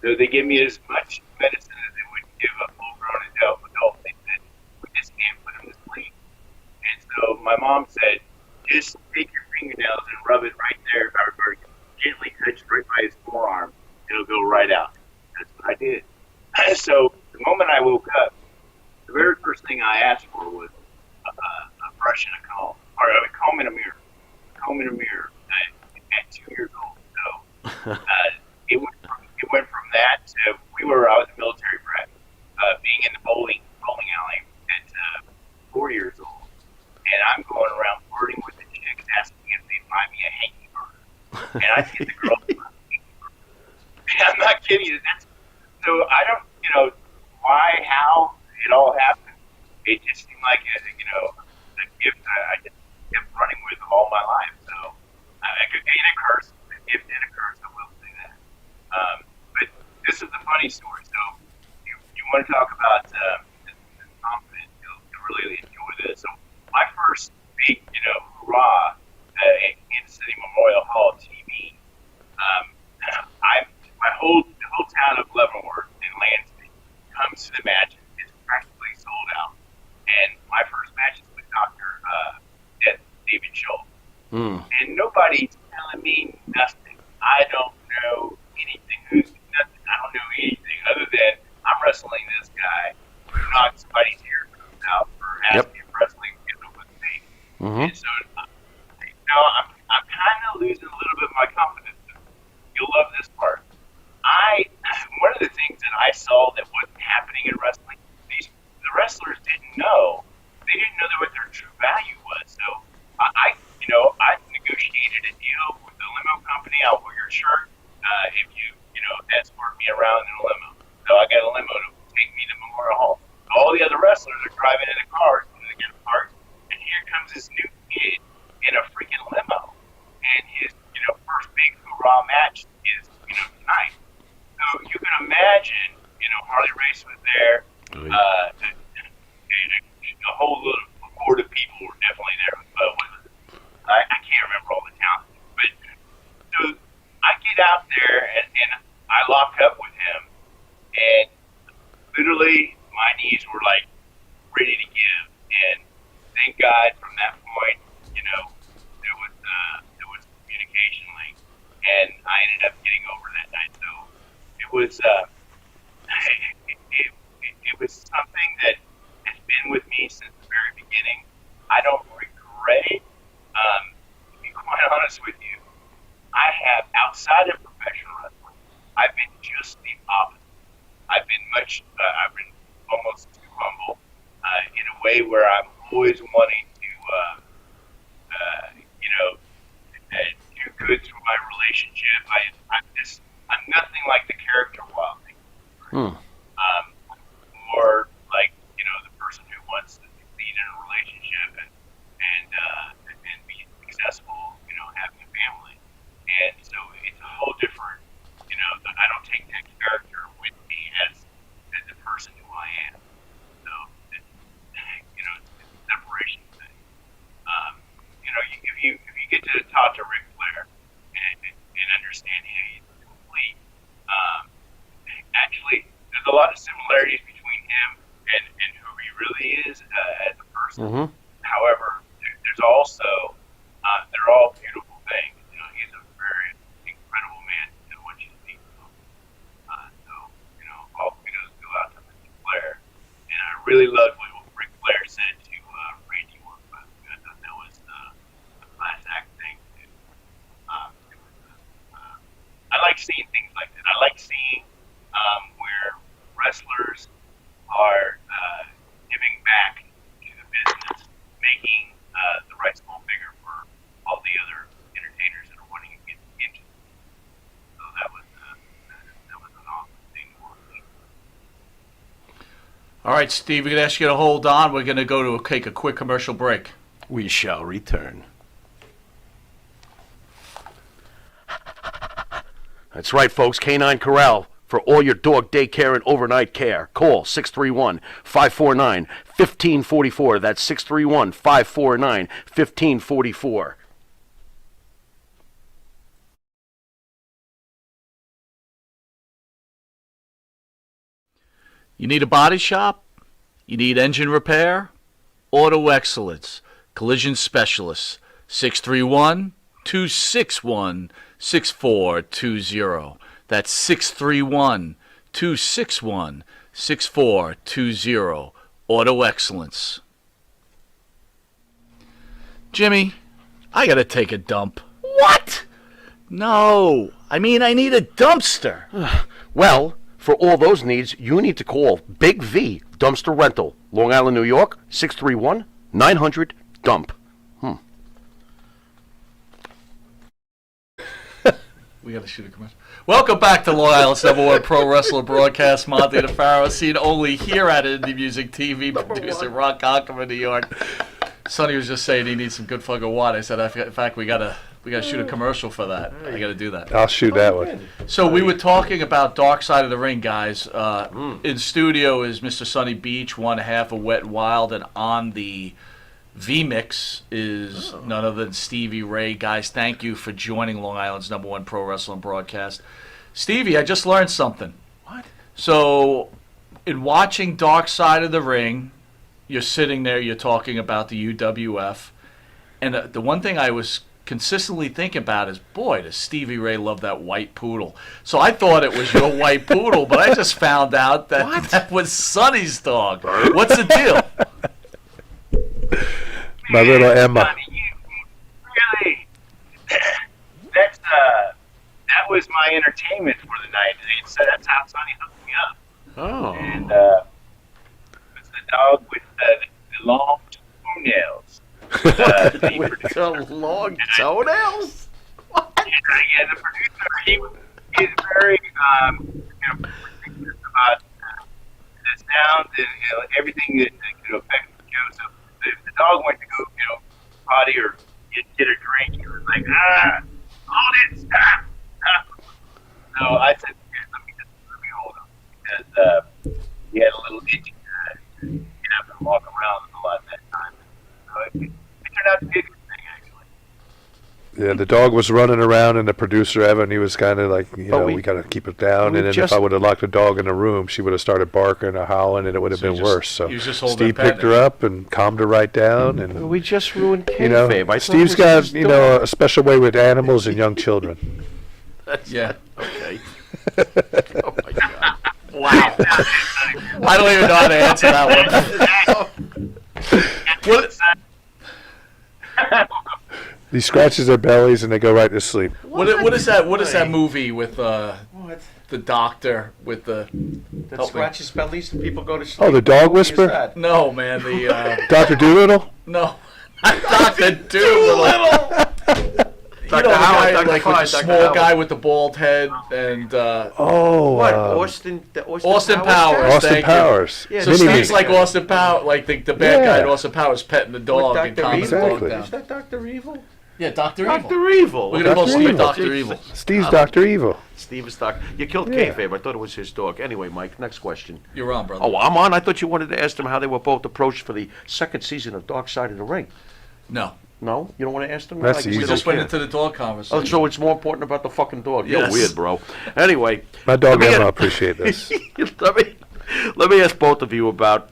Speaker 3: So they give me as much medicine as they would give a full-grown adult. They said, we just can't put him to sleep. And so my mom said, just take your fingernails and rub it right there, or gently touch right by his forearm. It'll go right out. That's what I did. So the moment I woke up, the very first thing I asked for was a brush and a comb, or a comb and a mirror. At 2 years old. So it went from that to I was a military brat, being in the bowling alley at 4 years old, and I'm going around flirting with the chicks, asking if they'd buy me a hanky burger, and I get the girl. I'm not kidding you. So I don't, why, how it all happened. It just seemed like a gift I just kept running with all my life. So I could gain a curse, a gift and a curse. I will say that. But this is the funny story. So you want to talk about the confidence? You'll really enjoy this. So my first big, hurrah in Kansas City Memorial Hall TV. The whole town of Leavenworth and Lansing comes to the match. It's practically sold out. And my first match is with Dr. and nobody's telling me nothing. I don't know anything. Nothing. I don't know anything other than I'm wrestling this guy who knocked somebody's ear out for asking if wrestling was me. And so, I'm kind of losing a little bit of my confidence. You'll love this part. One of the things that I saw that wasn't happening in wrestling, the wrestlers didn't know. They didn't know what their true value was. So I negotiated a deal with the limo company. I'll wear your shirt if you escort me around in a limo. So I got a limo to take me to Memorial Hall. All the other wrestlers are driving in the cars to get parked, and here comes this new kid in a freaking limo, and his first big hoorah match is tonight. So you can imagine, Harley Race was there. A whole little horde of people were definitely there. I can't remember all the talent, but so I get out there and I lock up with him, and literally my knees were like ready to give. And thank God from that point, there was communication link, and I ended up getting over that night. So it was it was something that has been with me since the very beginning. I don't regret it. To be quite honest with you, I have, outside of professional wrestling, I've been just the opposite. I've been almost too humble in a way where I'm always wanting to do good through my relationship. I'm nothing like the character Wild Thing. More like the person who wants to succeed in a relationship and be successful, having a family. And so it's a whole different, I don't take that character with me as the person who I am. So it's a separation thing. If you get to talk to Ric Flair and understand he's complete, actually there's a lot of similarities between him and who he really is as a person. However, there's also they're all beautiful things. He's a very incredible man to watch his feet. So all kudos go out to Mr. Flair. And I really loved what Ric Flair said to Randy Orton. I thought that was a class act thing. I like seeing things like that. I like seeing where wrestlers are giving back to the business, making the right school bigger for all the other entertainers that are wanting to get into it. So that was an awesome thing to watch.
Speaker 1: All right, Steve, we're going to ask you to hold on. We're going to go to take a quick commercial break.
Speaker 7: We shall return. That's right, folks. Canine Corral for all your dog daycare and overnight care. Call 631-549-1544. That's 631-549-1544.
Speaker 1: You need a body shop? You need engine repair? Auto Excellence, Collision Specialists, 631-261-6420. That's 631-261-6420. Auto Excellence. Jimmy, I gotta take a dump.
Speaker 7: What?
Speaker 1: No, I mean I need a dumpster.
Speaker 7: Well, for all those needs, you need to call Big V Dumpster Rental, Long Island, New York, 631-900-DUMP.
Speaker 1: We got to shoot a commercial. Welcome back to Long Island's #1 pro wrestler broadcast, Monty DeFaro, seen only here at Indie Music TV, produced in Ronkonkoma, New York. Sonny was just saying he needs some good fucking water. I said, in fact, we gotta shoot a commercial for that. I gotta do that.
Speaker 2: I'll shoot that one.
Speaker 1: So we were talking about Dark Side of the Ring, guys. In studio is Mr. Sonny Beach, one half of Wet and Wild, and on the V-Mix is none other than Stevie Ray. Guys, thank you for joining Long Island's #1 pro wrestling broadcast. Stevie, I just learned something.
Speaker 7: What?
Speaker 1: So, in watching Dark Side of the Ring, you're sitting there, you're talking about the UWF, and the one thing I was consistently thinking about is, boy, does Stevie Ray love that white poodle. So I thought it was your white poodle, but I just found out that that was Sonny's dog. What's the deal?
Speaker 2: My little Emma.
Speaker 3: Sonny, really, that was my entertainment for the night. So that's how Sonny hooked me up.
Speaker 7: Oh.
Speaker 3: And it's the dog with the long toenails.
Speaker 7: With the long toenails?
Speaker 3: Yeah, the producer, he's very particular about the sounds and everything that could affect the show. So if the dog went to go, potty or get a drink, he was like, hold it, stop. So I said, let me hold him, because he had a little itchy to get up and walk around a lot that time. So it turned out to be a good thing, actually.
Speaker 2: Yeah, the dog was running around, and the producer, Evan, he was kind of like, we got to keep it down. And then if I would have locked the dog in the room, she would have started barking or howling, and it would have been worse. So Steve picked her up and calmed her right down. And
Speaker 7: we just ruined kayfabe.
Speaker 2: Steve's got, a special way with animals and young children.
Speaker 1: Yeah.
Speaker 7: Okay. Oh, my God.
Speaker 1: Wow. I don't even know how to answer that one.
Speaker 2: He scratches their bellies and they go right to sleep.
Speaker 1: What is that? What is that movie with the doctor with the
Speaker 7: that scratches bellies and people go to sleep?
Speaker 2: Oh, the dog whisperer?
Speaker 1: No, man, the
Speaker 2: Dr. Doolittle?
Speaker 1: No, not Dr. Doolittle. You know, the guy, like with the small guy with the bald head and
Speaker 7: Austin Powers.
Speaker 2: Austin Powers.
Speaker 7: Yeah,
Speaker 1: so Steve's like Austin Powers, like the bad guy at Austin Powers petting the dog and calming the dog down.
Speaker 7: Is that Dr. Evil?
Speaker 1: Yeah, Dr. Evil.
Speaker 7: Dr. Evil.
Speaker 1: We're gonna call Steve Dr. Evil.
Speaker 2: Steve's Dr. Evil.
Speaker 7: Steve is Dr. You killed kayfabe. I thought it was his dog. Anyway, Mike, next question.
Speaker 1: You're on, brother.
Speaker 7: Oh, I'm on. I thought you wanted to ask them how they were both approached for the second season of Dark Side of the Ring.
Speaker 1: No.
Speaker 7: No? You don't want to ask them?
Speaker 2: That's easy.
Speaker 1: We just went into the dog conversation.
Speaker 7: Oh, so it's more important about the fucking dog.
Speaker 1: Yes.
Speaker 7: You're weird, bro. Anyway.
Speaker 2: My dog Emma appreciate this.
Speaker 7: let me ask both of you about,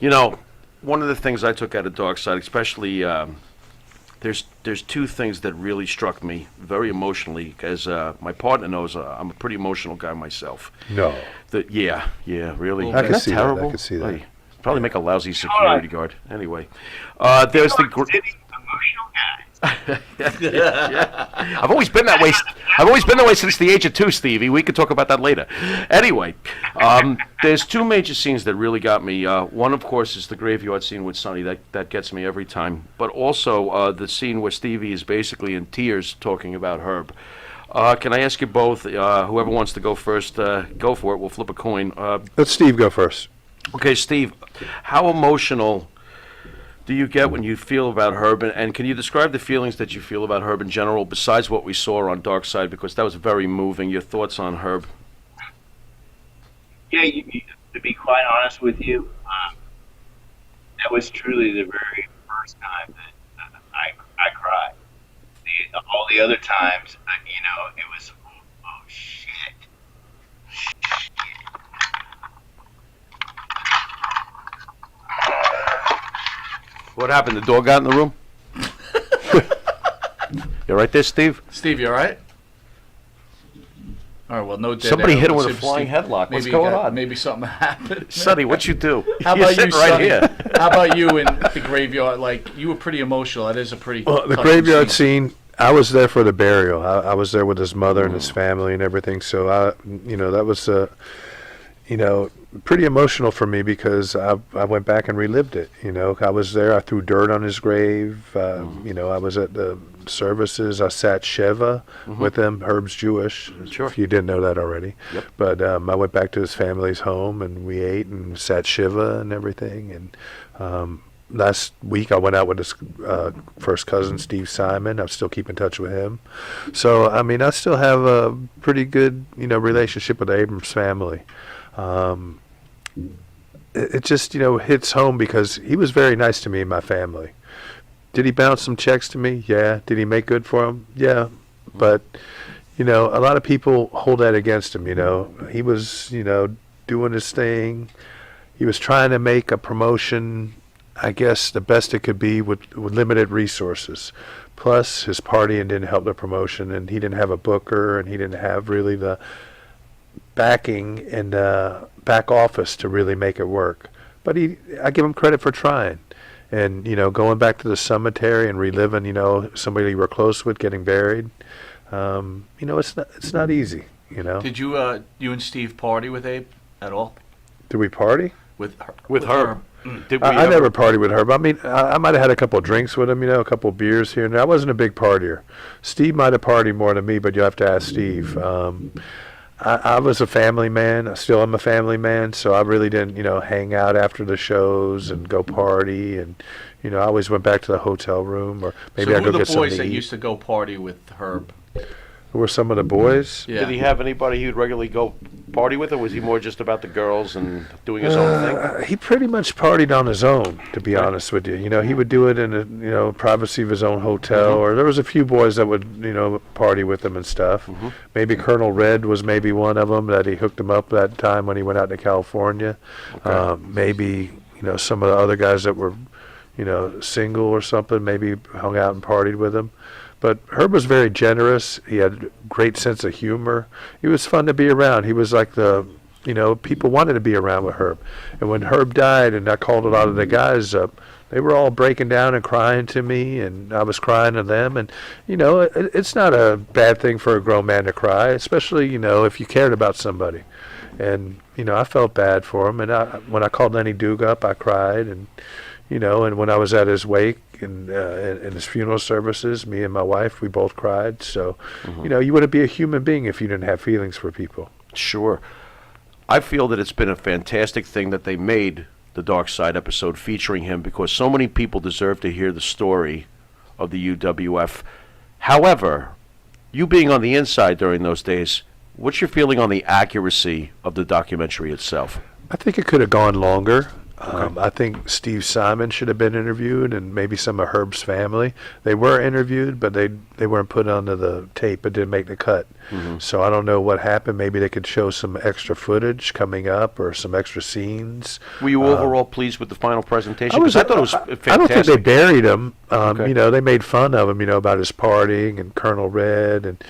Speaker 7: one of the things I took out of Dark Side, especially, there's two things that really struck me very emotionally, as my partner knows I'm a pretty emotional guy myself.
Speaker 2: No.
Speaker 7: Yeah, really.
Speaker 2: I can
Speaker 7: Isn't
Speaker 2: see
Speaker 7: that terrible?
Speaker 2: that. I can see that.
Speaker 7: Hey, probably make a lousy security guard. Anyway. There's the...
Speaker 3: Emotional guys.
Speaker 7: Yeah. I've always been that way. I've always been that way since the age of 2, Stevie. We could talk about that later. Anyway, there's two major scenes that really got me. One, of course, is the graveyard scene with Sonny. That gets me every time. But also the scene where Stevie is basically in tears talking about Herb. Can I ask you both, whoever wants to go first, go for it. We'll flip a coin.
Speaker 2: Let Steve go first.
Speaker 7: Okay, Steve, how emotional do you get when you feel about Herb, and can you describe the feelings that you feel about Herb in general, besides what we saw on Dark Side, because that was very moving? Your thoughts on Herb?
Speaker 3: Yeah, to be quite honest with you, that was truly the very first time that I cried. All the other times, it was, oh shit.
Speaker 7: What happened? The dog got in the room? You right there, Steve?
Speaker 1: Steve, you all right? All right, well, no dead
Speaker 7: Somebody
Speaker 1: air.
Speaker 7: hit him with a
Speaker 1: Steve,
Speaker 7: flying headlock. What's going on?
Speaker 1: Maybe something happened.
Speaker 7: Sonny, what you do?
Speaker 1: How
Speaker 7: You're
Speaker 1: about you,
Speaker 7: sitting right
Speaker 1: Sonny?
Speaker 7: here.
Speaker 1: How about you in the graveyard? Like, you were pretty emotional. That is a pretty
Speaker 2: Well, the
Speaker 1: touching
Speaker 2: graveyard scene, I was there for the burial. I was there with his mother and his family and everything. So, that was, pretty emotional for me because I went back and relived it. I was there. I threw dirt on his grave. I was at the services. I sat Sheva with him. Herb's Jewish,
Speaker 7: Sure.
Speaker 2: if you didn't know that already.
Speaker 7: Yep.
Speaker 2: But I went back to his family's home and we ate and sat Shiva and everything. And last week I went out with his first cousin, Steve Simon. I still keep in touch with him. So, I still have a pretty good, relationship with the Abrams family. It just, hits home because he was very nice to me and my family. Did he bounce some checks to me? Yeah. Did he make good for them? Yeah. But, a lot of people hold that against him, He was, doing his thing. He was trying to make a promotion I guess, the best it could be with limited resources. Plus, his partying didn't help the promotion, and he didn't have a booker, and he didn't have really the backing and back office to really make it work. But I give him credit for trying. And, going back to the cemetery and reliving, somebody you were close with getting buried, it's not easy,
Speaker 1: Did you and Steve party with Abe at all?
Speaker 2: Did we party?
Speaker 1: With
Speaker 7: Herb. Did we
Speaker 2: I never partied with Herb. I mean, I might have had a couple of drinks with him, a couple of beers here and there. I wasn't a big partier. Steve might have partied more than me, but you have to ask Steve. I was a family man. I still am a family man, so I really didn't, hang out after the shows and go party. And, I always went back to the hotel room, or maybe I'd go get something to eat.
Speaker 1: So who were the boys that used to go party with Herb?
Speaker 2: Who were some of the boys?
Speaker 1: Yeah.
Speaker 7: Did he have anybody he'd regularly go party with, or was he more just about the girls and doing his own thing?
Speaker 2: He pretty much partied on his own, to be honest with you. He would do it in the privacy of his own hotel, or there was a few boys that would, party with him and stuff. Maybe Colonel Red was maybe one of them that he hooked him up that time when he went out to California.
Speaker 7: Okay.
Speaker 2: Maybe, some of the other guys that were, single or something, maybe hung out and partied with him. But Herb was very generous. He had a great sense of humor. He was fun to be around. He was like people wanted to be around with Herb. And when Herb died and I called a lot of the guys up, they were all breaking down and crying to me, and I was crying to them. And, it's not a bad thing for a grown man to cry, especially, if you cared about somebody. And, I felt bad for him. And when I called Lenny Duke up, I cried. And, and when I was at his wake, in his funeral services, me and my wife, we both cried. So, you wouldn't be a human being if you didn't have feelings for people.
Speaker 7: Sure. I feel that it's been a fantastic thing that they made the Dark Side episode featuring him, because so many people deserve to hear the story of the UWF. However, you being on the inside during those days, what's your feeling on the accuracy of the documentary itself?
Speaker 2: I think it could have gone longer. I think Steve Simon should have been interviewed, and maybe some of Herb's family. They were interviewed, but they weren't put onto the tape. It didn't make the cut. So I don't know what happened. Maybe they could show some extra footage coming up, or some extra scenes.
Speaker 7: Were you overall pleased with the final presentation? I thought it was fantastic.
Speaker 2: I don't think they buried him.
Speaker 7: Okay.
Speaker 2: They made fun of him, about his partying, and Colonel Red, and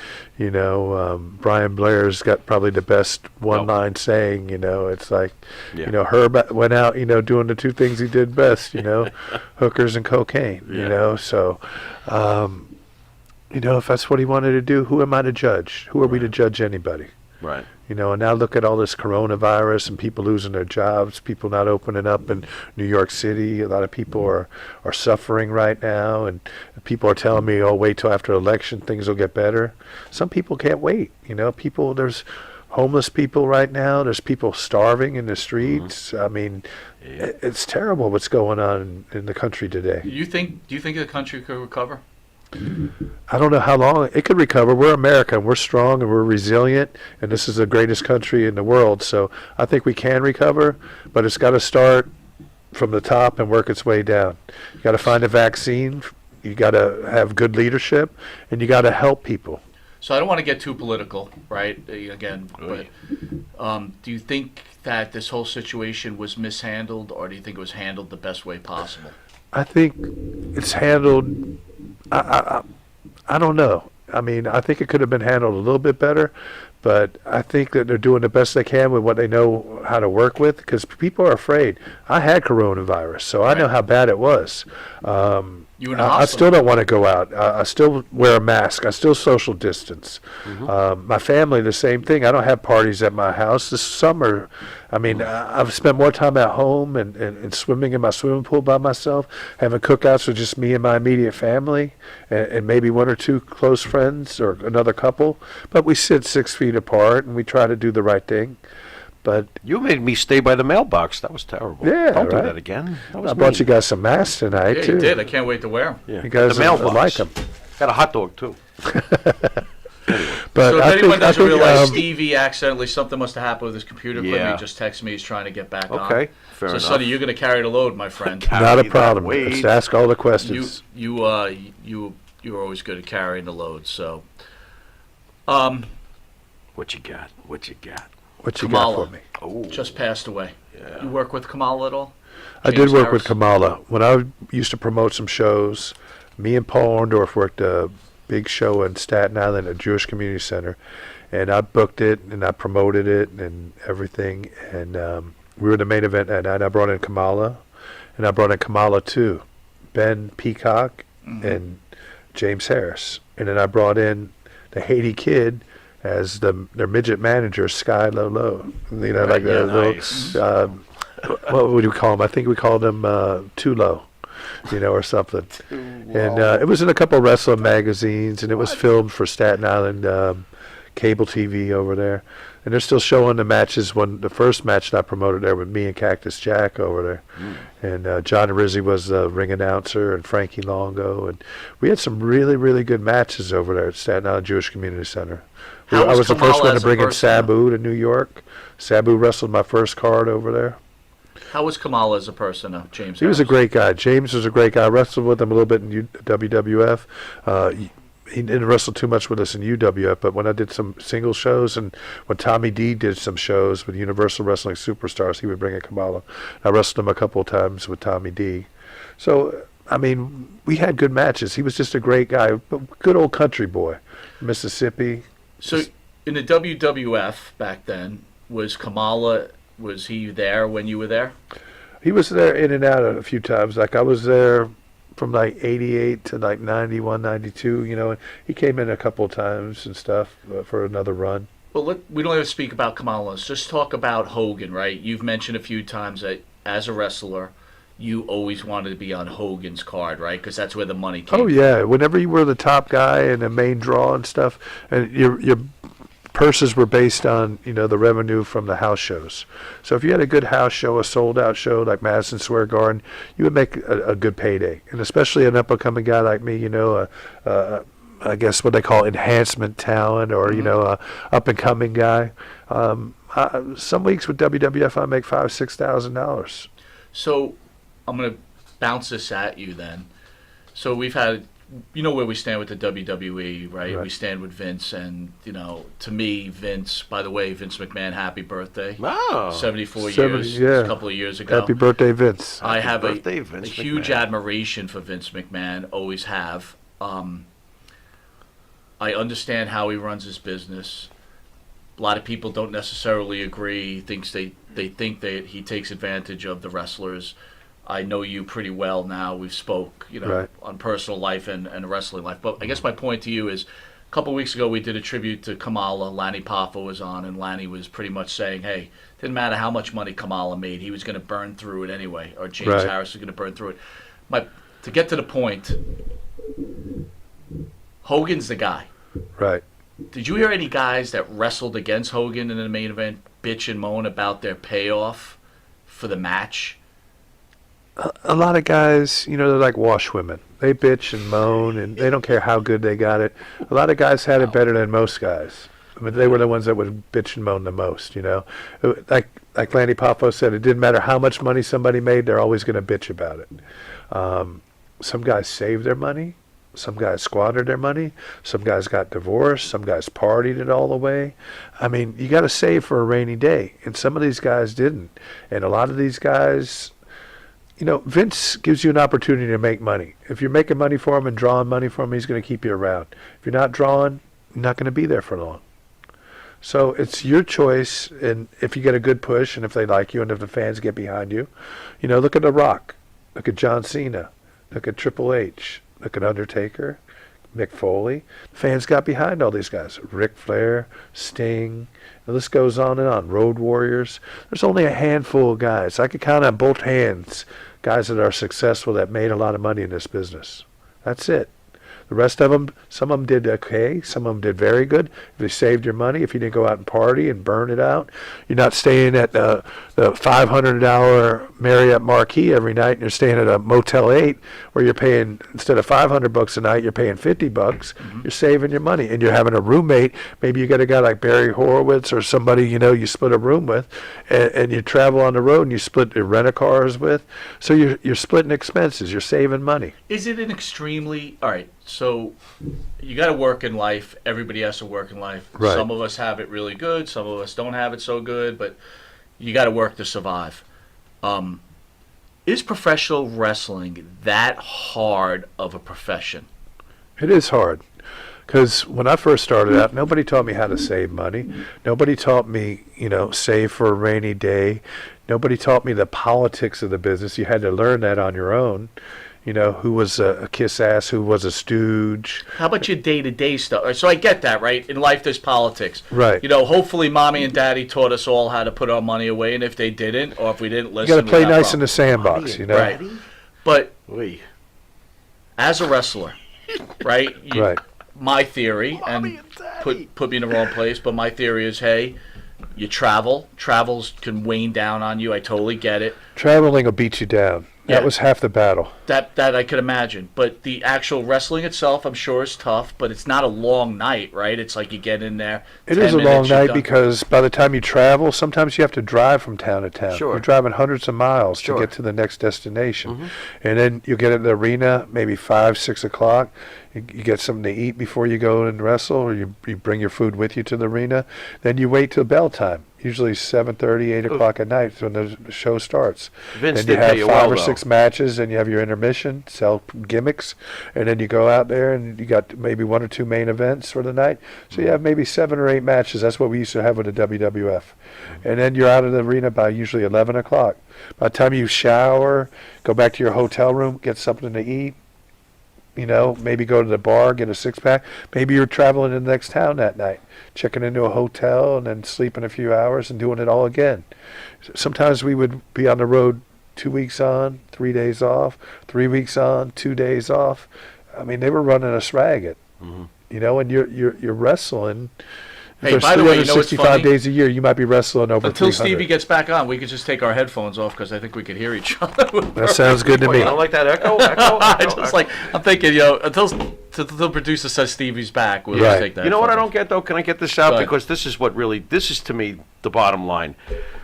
Speaker 2: Brian Blair's got probably the best one-line saying. It's like, Herb went out, doing the two things he did best, hookers and cocaine. So, if that's what he wanted to do, who am I to judge? Who are we to judge anybody?
Speaker 7: Right.
Speaker 2: And now look at all this coronavirus and people losing their jobs, people not opening up in New York City. A lot of people are suffering right now, and people are telling me, oh, wait till after election, things will get better. Some people can't wait. There's homeless people right now. There's people starving in the streets. I mean, it's terrible what's going on in the country today.
Speaker 1: Do you think the country could recover?
Speaker 2: I don't know how long it could recover. We're America, and we're strong, and we're resilient, and this is the greatest country in the world. So I think we can recover, but it's got to start from the top and work its way down. You got to find a vaccine. You got to have good leadership, and you got to help people.
Speaker 1: So I don't want to get too political, right? Again, but do you think that this whole situation was mishandled, or do you think it was handled the best way possible?
Speaker 2: I think it's handled. I don't know. I mean, I think it could have been handled a little bit better, but I think that they're doing the best they can with what they know how to work with, because people are afraid. I had coronavirus, so I know how bad it was. I still don't want to go out. I still wear a mask. I still social distance. My family, the same thing. I don't have parties at my house. This summer, I mean, I've spent more time at home and swimming in my swimming pool by myself, having cookouts with just me and my immediate family, and maybe one or two close friends or another couple. But we sit 6 feet apart, and we try to do the right thing. But
Speaker 7: you made me stay by the mailbox. That was terrible.
Speaker 2: Yeah,
Speaker 7: don't do
Speaker 2: right.
Speaker 7: that again. That was
Speaker 2: I brought
Speaker 7: mean.
Speaker 2: you guys some masks tonight,
Speaker 1: Yeah,
Speaker 2: too.
Speaker 1: you did. I can't wait to wear them.
Speaker 7: Yeah.
Speaker 2: You guys
Speaker 7: the mailbox.
Speaker 2: like them.
Speaker 7: Got a hot dog too.
Speaker 2: But
Speaker 1: So if
Speaker 2: I
Speaker 1: anyone
Speaker 2: think,
Speaker 1: doesn't realize,
Speaker 2: Steve,
Speaker 1: Stevie accidentally, something must have happened with his computer equipment.
Speaker 7: Yeah.
Speaker 1: He just texted me. He's trying to get back on.
Speaker 7: Okay, fair
Speaker 1: so,
Speaker 7: enough.
Speaker 1: Sonny, you're going to carry the load, my friend.
Speaker 2: not a
Speaker 7: that
Speaker 2: problem.
Speaker 7: weight.
Speaker 2: Let's ask all the questions.
Speaker 1: You're always good at carrying the load. So,
Speaker 7: What you got? What you got?
Speaker 2: What you
Speaker 1: Kamala
Speaker 2: got for me?
Speaker 7: Oh,
Speaker 1: just passed away.
Speaker 7: yeah.
Speaker 1: You work with Kamala at all?
Speaker 2: I did
Speaker 1: James
Speaker 2: work
Speaker 1: Harris?
Speaker 2: with Kamala. When I used to promote some shows, me and Paul Orndorff worked a big show in Staten Island at Jewish Community Center, and I booked it and I promoted it and everything. And we were the main event that night. I brought in Kamala, and I brought in Kamala too, Ben Peacock and James Harris, and then I brought in the Haiti Kid as their midget manager, Sky Low Low. You know, like
Speaker 1: yeah,
Speaker 2: a little.
Speaker 1: nice.
Speaker 2: What would we call him? I think we called him Too Low, you know, or something. And it was in a couple of wrestling magazines, and it was filmed for Staten Island cable TV over there. And they're still showing the matches. When the first match that I promoted there with me and Cactus Jack over there, and John Rizzi was the ring announcer, and Frankie Longo, and we had some really, really good matches over there at Staten Island Jewish Community Center.
Speaker 1: How
Speaker 2: I
Speaker 1: was
Speaker 2: was the
Speaker 1: Kamala
Speaker 2: first one
Speaker 1: as
Speaker 2: to
Speaker 1: a
Speaker 2: bring in
Speaker 1: person?
Speaker 2: Sabu to New York. Sabu wrestled my first card over there.
Speaker 1: How was Kamala as a person, James?
Speaker 2: He was a
Speaker 1: Harris?
Speaker 2: great guy. James was a great guy. I wrestled with him a little bit in WWF. He didn't wrestle too much with us in UWF, but when I did some single shows and when Tommy D did some shows with Universal Wrestling Superstars, he would bring in Kamala. I wrestled him a couple of times with Tommy D. So, I mean, we had good matches. He was just a great guy, but good old country boy. Mississippi.
Speaker 1: So, in the WWF back then, was Kamala? Was he there when you were there?
Speaker 2: He was there in and out a few times. Like, I was there from like 88 to like 91, 92, you know, and he came in a couple of times and stuff for another run.
Speaker 1: Well, we don't have to speak about Kamala. Let's just talk about Hogan, right? You've mentioned a few times that as a wrestler, you always wanted to be on Hogan's card, right? Because that's where the money came
Speaker 2: Oh, yeah. Whenever you were the top guy and the main draw and stuff, and your purses were based on, you know, the revenue from the house shows. So if you had a good house show, a sold-out show like Madison Square Garden, you would make a good payday. And especially an up-and-coming guy like me, you know, I guess what they call enhancement talent or, you know, a up-and-coming guy. Some weeks with WWF, I make $5,000, $6,000.
Speaker 1: So I'm going to bounce this at you then. So we've had, you know where we stand with the WWE, right? We stand with Vince, and, you know, to me, Vince, by the way, Vince McMahon, happy birthday.
Speaker 7: Wow.
Speaker 1: 74 years,
Speaker 2: yeah.
Speaker 1: a couple of years ago.
Speaker 2: Happy birthday, Vince.
Speaker 1: I have a
Speaker 7: Vince
Speaker 1: huge
Speaker 7: McMahon.
Speaker 1: admiration for Vince McMahon, always have. I understand how he runs his business. A lot of people don't necessarily agree. They think that he takes advantage of the wrestlers. I know you pretty well now. We've spoke, you know,
Speaker 2: Right.
Speaker 1: on personal life and wrestling life. But I guess my point to you is, a couple of weeks ago we did a tribute to Kamala. Lanny Poffo was on, and Lanny was pretty much saying, hey, didn't matter how much money Kamala made, he was going to burn through it anyway, or James
Speaker 2: Right.
Speaker 1: Harris was going to burn through it. To get to the point, Hogan's the guy.
Speaker 2: Right.
Speaker 1: Did you hear any guys that wrestled against Hogan in the main event bitch and moan about their payoff for the match?
Speaker 2: A lot of guys, you know, they're like washwomen. They bitch and moan, and they don't care how good they got it. A lot of guys had it better than most guys. I mean, they were the ones that would bitch and moan the most, you know. Like Lanny Poffo said, it didn't matter how much money somebody made, they're always going to bitch about it. Some guys saved their money. Some guys squandered their money. Some guys got divorced. Some guys partied it all the way. I mean, you got to save for a rainy day, and some of these guys didn't. And a lot of these guys, you know, Vince gives you an opportunity to make money. If you're making money for him and drawing money for him, he's going to keep you around. If you're not drawing, you're not going to be there for long. So it's your choice, and if you get a good push, and if they like you, and if the fans get behind you, you know, look at The Rock, look at John Cena, look at Triple H, look at Undertaker, Mick Foley. Fans got behind all these guys. Ric Flair, Sting, the list goes on and on. Road Warriors. There's only a handful of guys. I could count on both hands guys that are successful that made a lot of money in this business. That's it. The rest of them, some of them did okay, some of them did very good. If they saved your money, if you didn't go out and party and burn it out, you're not staying at the $500 Marriott Marquis every night, and you're staying at a Motel 8 where you're paying, instead of $500 a night, you're paying $50. You're saving your money, and you're having a roommate. Maybe you got a guy like Barry Horowitz or somebody, you know, you split a room with, and you travel on the road and you split your rent-a-cars with. So you're splitting expenses. You're saving money.
Speaker 1: Is it an extremely... All right, so you got to work in life. Everybody has to work in life.
Speaker 2: Right.
Speaker 1: Some of us have it really good. Some of us don't have it so good, but you got to work to survive. Is professional wrestling that hard of a profession?
Speaker 2: It is hard. Because when I first started out, nobody taught me how to save money. Nobody taught me, save for a rainy day. Nobody taught me the politics of the business. You had to learn that on your own. Who was a kiss ass, who was a stooge.
Speaker 1: How about your day-to-day stuff? So I get that, right? In life, there's politics.
Speaker 2: Right.
Speaker 1: Hopefully mommy and daddy taught us all how to put our money away, and if they didn't, or if we didn't listen,
Speaker 2: you got to play nice in the sandbox,
Speaker 1: Right. But
Speaker 7: Oy.
Speaker 1: as a wrestler, right?
Speaker 2: Right.
Speaker 1: My theory, and put me in the wrong place, but my theory is, hey, you travels can wane down on you. I totally get it.
Speaker 2: Traveling will beat you down.
Speaker 1: Yeah.
Speaker 2: That was half the battle.
Speaker 1: That I could imagine. But the actual wrestling itself, I'm sure, is tough, but it's not a long night, right? It's like you get in there.
Speaker 2: It is a long night because by the time you travel, sometimes you have to drive from town to town.
Speaker 7: Sure.
Speaker 2: You're driving hundreds of miles
Speaker 7: Sure.
Speaker 2: to get to the next destination. And then you get at the arena maybe 5, 6 o'clock. You get something to eat before you go and wrestle, or you bring your food with you to the arena. Then you wait till bell time. Usually 7:30, 8 o'clock at night when the show starts.
Speaker 7: Vince
Speaker 2: Then you
Speaker 7: did pay
Speaker 2: have
Speaker 7: you
Speaker 2: 5
Speaker 7: well,
Speaker 2: or 6 matches, and you have your intermission, sell gimmicks, and then you go out there and you got maybe 1 or 2 main events for the night. So you have maybe 7 or 8 matches. That's what we used to have with the WWF. And then you're out of the arena by usually 11 o'clock. By the time you shower, go back to your hotel room, get something to eat, maybe go to the bar, get a 6-pack. Maybe you're traveling in the next town that night, checking into a hotel and then sleeping a few hours and doing it all again. Sometimes we would be on the road 2 weeks on, 3 days off, 3 weeks on, 2 days off. I mean, they were running us ragged, and you're wrestling.
Speaker 1: Hey,
Speaker 2: There's
Speaker 1: by the way,
Speaker 2: 365 days a year. You might be wrestling over
Speaker 1: until
Speaker 2: 300.
Speaker 1: Stevie gets back on, we could just take our headphones off because I think we could hear each other.
Speaker 2: That sounds good to
Speaker 7: Wait,
Speaker 2: me.
Speaker 7: I don't like that echo.
Speaker 1: I'm thinking, until the producer says Stevie's back, we'll just take that.
Speaker 7: You know what I
Speaker 1: phone.
Speaker 7: don't get, though? Can I get this out?
Speaker 1: Go ahead.
Speaker 7: Because this is to me the bottom line.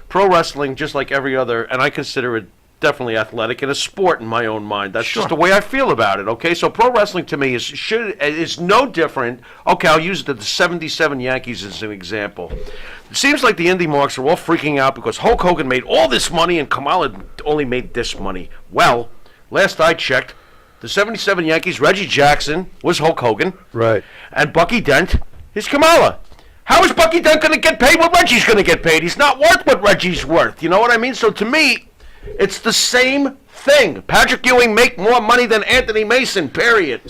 Speaker 7: Pro wrestling, just like every other, and I consider it definitely athletic and a sport in my own mind. That's just the way I feel about it, okay? So pro wrestling to me is no different. Okay, I'll use the 77 Yankees as an example. It seems like the indie marks are all freaking out because Hulk Hogan made all this money and Kamala only made this money. Well, last I checked, the 77 Yankees, Reggie Jackson was Hulk Hogan.
Speaker 2: Right.
Speaker 7: And Bucky Dent is Kamala. How is Bucky Dent going to get paid what Reggie's going to get paid? He's not worth what Reggie's worth. You know what I mean? So to me, it's the same thing. Patrick Ewing make more money than Anthony Mason, period.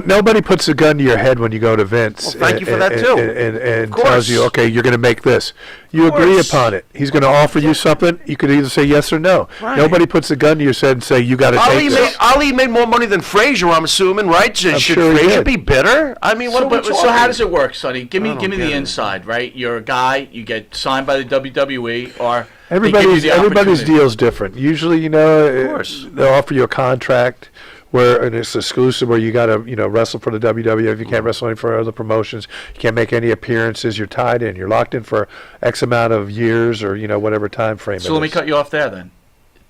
Speaker 2: Nobody puts a gun to your head when you go to Vince.
Speaker 7: Well, thank you for that, too.
Speaker 2: And tells you, okay, you're going to make this. You agree upon it. He's going to offer you something. You could either say yes or no.
Speaker 7: Right.
Speaker 2: Nobody puts a gun to your head and say, you got to take this.
Speaker 7: Ali made more money than Frazier, I'm assuming, right? Should
Speaker 2: sure he
Speaker 7: Frazier
Speaker 2: did.
Speaker 7: be bitter? I mean, what are we talking?
Speaker 1: So how does it work, Sonny? Give me
Speaker 7: don't
Speaker 1: the
Speaker 7: get it.
Speaker 1: inside, right? You're a guy, you get signed by the WWE, or
Speaker 2: Everybody's
Speaker 1: they give you the opportunity.
Speaker 2: deal's different. Usually,
Speaker 7: course.
Speaker 2: they'll offer you a contract and it's exclusive, where you got to wrestle for the WWF. You can't wrestle any for other promotions. You can't make any appearances. You're tied in. You're locked in for X amount of years, or whatever time frame.
Speaker 1: So let me cut you off there then.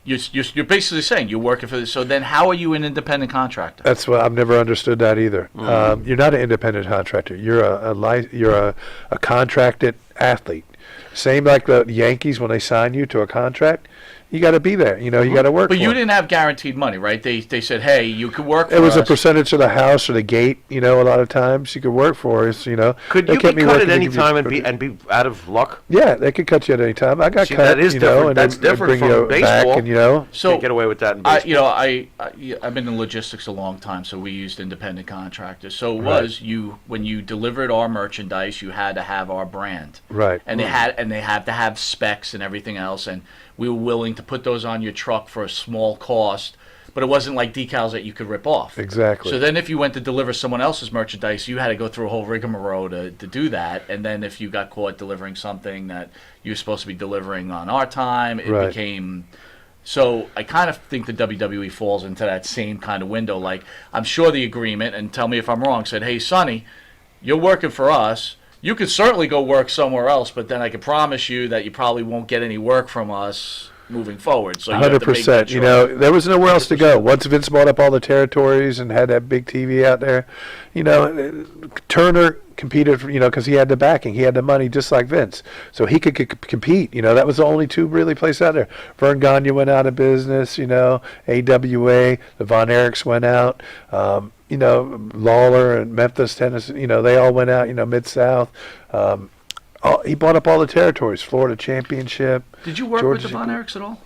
Speaker 1: You're basically saying you're working for this. So then how are you an independent contractor?
Speaker 2: That's what I've never understood that either. You're not an independent contractor. You're a contracted athlete. Same like the Yankees when they sign you to a contract. You got to be there. You got to work.
Speaker 1: But
Speaker 2: for
Speaker 1: you
Speaker 2: it.
Speaker 1: didn't have guaranteed money, right? They said, hey, you could work for us.
Speaker 2: It was a percentage of the house or the gate. A lot of times you could work for us.
Speaker 7: Could you be cut at any time and be out of luck?
Speaker 2: Yeah, they could cut you at any time. I got
Speaker 7: See,
Speaker 2: cut.
Speaker 7: that is different.
Speaker 2: And
Speaker 7: That's
Speaker 2: they'd
Speaker 7: different
Speaker 2: bring
Speaker 7: from
Speaker 2: you
Speaker 7: baseball.
Speaker 2: back and
Speaker 1: So
Speaker 7: Can't get away with that in baseball.
Speaker 1: I've been in logistics a long time, so we used independent contractors. So it was when you delivered our merchandise, you had to have our brand,
Speaker 2: Right.
Speaker 1: And they had to have specs and everything else, and we were willing to put those on your truck for a small cost, but it wasn't like decals that you could rip off.
Speaker 2: Exactly.
Speaker 1: So then if you went to deliver someone else's merchandise, you had to go through a whole rigmarole to do that. And then if you got caught delivering something that you were supposed to be delivering on our time, it
Speaker 2: Right.
Speaker 1: became... So I kind of think the WWE falls into that same kind of window. Like, I'm sure the agreement, and tell me if I'm wrong, said, hey, Sonny, you're working for us. You could certainly go work somewhere else, but then I can promise you that you probably won't get any work from us moving forward. So you have to make
Speaker 2: 100%.
Speaker 1: that
Speaker 2: You
Speaker 1: choice.
Speaker 2: know, there was nowhere else to go. Once Vince bought up all the territories and had that big TV out there, you know, Turner competed, because he had the backing. He had the money just like Vince. So he could compete. You know, that was the only two really places out there. Vern Gagne went out of business, AWA, the Von Erichs went out. Lawler and Memphis, Tennessee, they all went out, Mid-South. He bought up all the territories, Florida Championship.
Speaker 1: Did you work with the Von Erichs at all?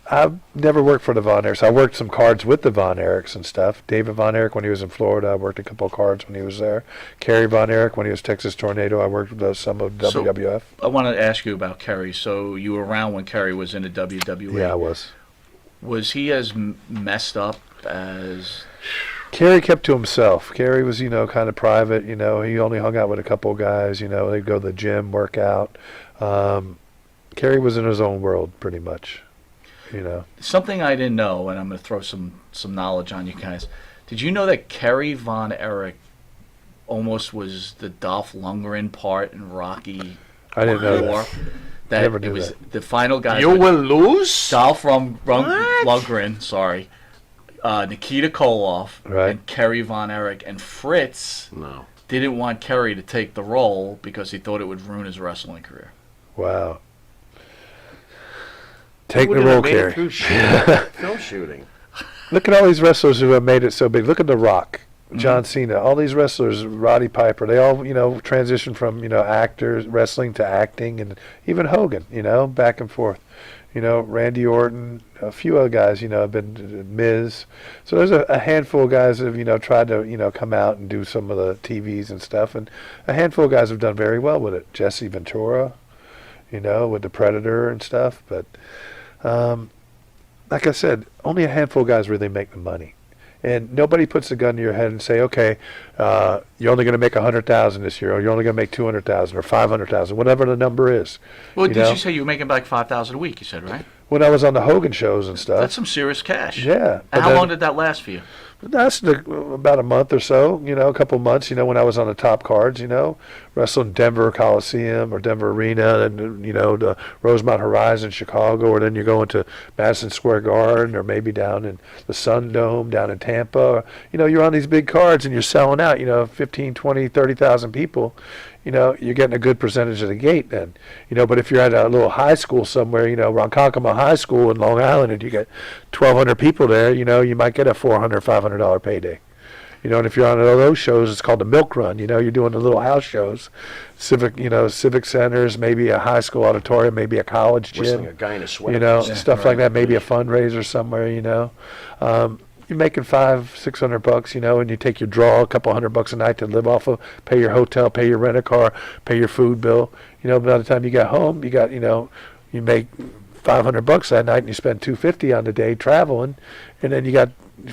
Speaker 2: I've never worked for the Von Erichs. I worked some cards with the Von Erichs and stuff. David Von Erich when he was in Florida, I worked a couple of cards when he was there. Kerry Von Erich when he was Texas Tornado, I worked with some of WWF.
Speaker 1: I want to ask you about Kerry. So you were around when Kerry was in the WWE.
Speaker 2: Yeah, I was. Was
Speaker 1: he as messed up as...
Speaker 2: Kerry kept to himself. Kerry was, kind of private. He only hung out with a couple of guys. They'd go to the gym, work out. Kerry was in his own world, pretty much.
Speaker 1: Something I didn't know, and I'm going to throw some knowledge on you guys. Did you know that Kerry Von Erich almost was the Dolph Lundgren part in Rocky?
Speaker 2: I didn't know that.
Speaker 1: That
Speaker 2: Never
Speaker 1: it
Speaker 2: knew
Speaker 1: was
Speaker 2: that.
Speaker 1: the final guy.
Speaker 7: You will lose?
Speaker 1: Dolph Lundgren, sorry. Nikita Koloff
Speaker 2: Right.
Speaker 1: and Kerry Von Erich, and Fritz didn't want Kerry to take the role because he thought it would ruin his wrestling career.
Speaker 2: Wow. Take the role, Kerry.
Speaker 7: Film shooting.
Speaker 2: Look at all these wrestlers who have made it so big. Look at The Rock, John Cena, all these wrestlers, Roddy Piper. They all, transitioned from, actors, wrestling to acting, and even Hogan, back and forth. Randy Orton, a few other guys, have been Miz. So there's a handful of guys that have, tried to, come out and do some of the TVs and stuff. And a handful of guys have done very well with it. Jesse Ventura, with the Predator and stuff. But like I said, only a handful of guys really make the money. And nobody puts a gun to your head and say, okay, you're only going to make $100,000 this year, or you're only going to make $200,000 or $500,000, whatever the number is.
Speaker 1: Well, did you say you were making like $5,000 a week? You said, right?
Speaker 2: When I was on the Hogan shows and stuff.
Speaker 1: That's some serious cash.
Speaker 2: Yeah.
Speaker 1: And how long did that last for you?
Speaker 2: That's about a month or so, a couple months, when I was on the top cards, wrestling Denver Coliseum or Denver Arena and, the Rosemont Horizon, Chicago, or then you're going to Madison Square Garden or maybe down in the Sun Dome, down in Tampa. Or, you're on these big cards and you're selling out, 15, 20, 30,000 people. You're getting a good percentage of the gate then. But if you're at a little high school somewhere, Ronkonkoma High School in Long Island, and you get 1,200 people there, you might get a $400, $500 payday. And if you're on one of those shows, it's called the milk run. You're doing the little house shows, civic centers, maybe a high school auditorium, maybe a college gym.
Speaker 7: Whistling a guy in a sweater.
Speaker 2: Stuff like that. Maybe a fundraiser somewhere. You're making $500-$600, and you take your draw, a couple $100 a night to live off of, pay your hotel, pay your rent a car, pay your food bill. By the time you get home, you got, you make $500 that night, and you spend $250 on the day traveling, and then you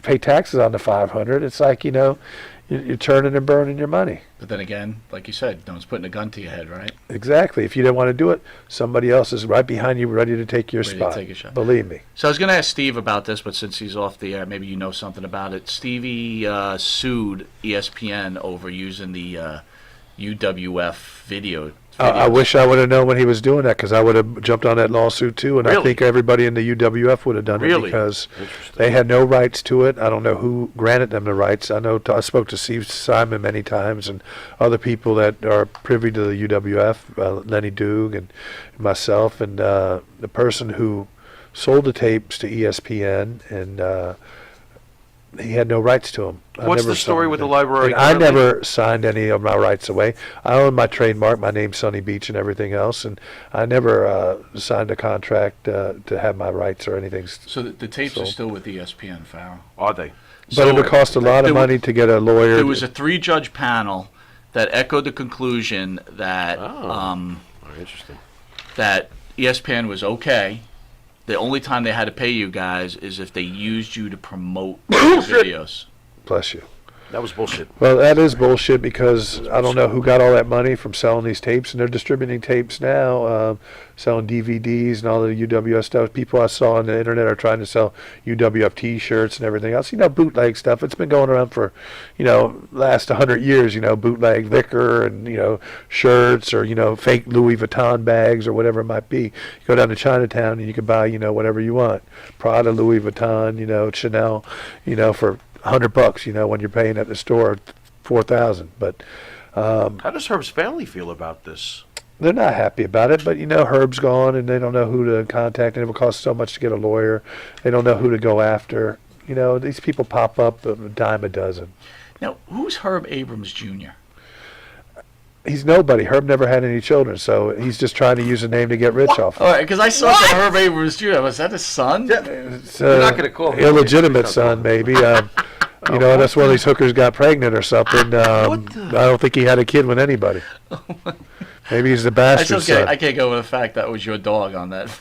Speaker 2: pay taxes on the $500. It's like, you're turning and burning your money.
Speaker 1: But then again, like you said, no one's putting a gun to your head, right?
Speaker 2: Exactly. If you didn't want to do it, somebody else is right behind you, ready to take your spot.
Speaker 1: Take a shot.
Speaker 2: Believe me.
Speaker 1: So I was going to ask Steve about this, but since he's off the air, maybe you know something about it. Stevie sued ESPN over using the UWF video.
Speaker 2: I wish I would have known when he was doing that, because I would have jumped on that lawsuit too, and
Speaker 1: Really?
Speaker 2: I think everybody in the UWF would have done it because they had no rights to it. I don't know who granted them the rights. I know I spoke to Steve Simon many times and other people that are privy to the UWF, Lenny Doog and myself, and the person who sold the tapes to ESPN, and he had no rights to them.
Speaker 7: What's the story with the library?
Speaker 2: I never signed any of my rights away. I own my trademark, my name's Sonny Beach and everything else, and I never signed a contract to have my rights or anything.
Speaker 1: So the tapes are still with ESPN, Farrell.
Speaker 7: Are they?
Speaker 2: But it would cost a lot of money to get a lawyer.
Speaker 1: There was a 3-judge panel that echoed the conclusion that
Speaker 7: Very interesting.
Speaker 1: that ESPN was okay. The only time they had to pay you guys is if they used you to promote the videos.
Speaker 2: Bless you.
Speaker 7: That was bullshit.
Speaker 2: Well, that is bullshit because I don't know who got all that money from selling these tapes, and they're distributing tapes now, selling DVDs and all the UWF stuff. People I saw on the internet are trying to sell UWF T-shirts and everything else. Bootleg stuff. It's been going around for, last 100 years. Bootleg liquor and shirts or fake Louis Vuitton bags or whatever it might be. You go down to Chinatown and you can buy whatever you want, Prada, Louis Vuitton, Chanel, for $100, when you're paying at the store $4,000. But
Speaker 7: how does Herb's family feel about this?
Speaker 2: they're not happy about it. But Herb's gone, and they don't know who to contact, and it will cost so much to get a lawyer. They don't know who to go after. These people pop up a dime a dozen.
Speaker 1: Now, who's Herb Abrams Jr.?
Speaker 2: He's nobody. Herb never had any children, so he's just trying to use a name to get rich off.
Speaker 1: All right, because I saw that Herb Abrams Jr. Was that his son?
Speaker 2: It's,
Speaker 7: You're not going to call him
Speaker 2: illegitimate son, maybe. That's one of these hookers got pregnant or something. I don't think he had a kid with anybody. Maybe he's the bastard son.
Speaker 1: I can't go with the fact that was your dog on that.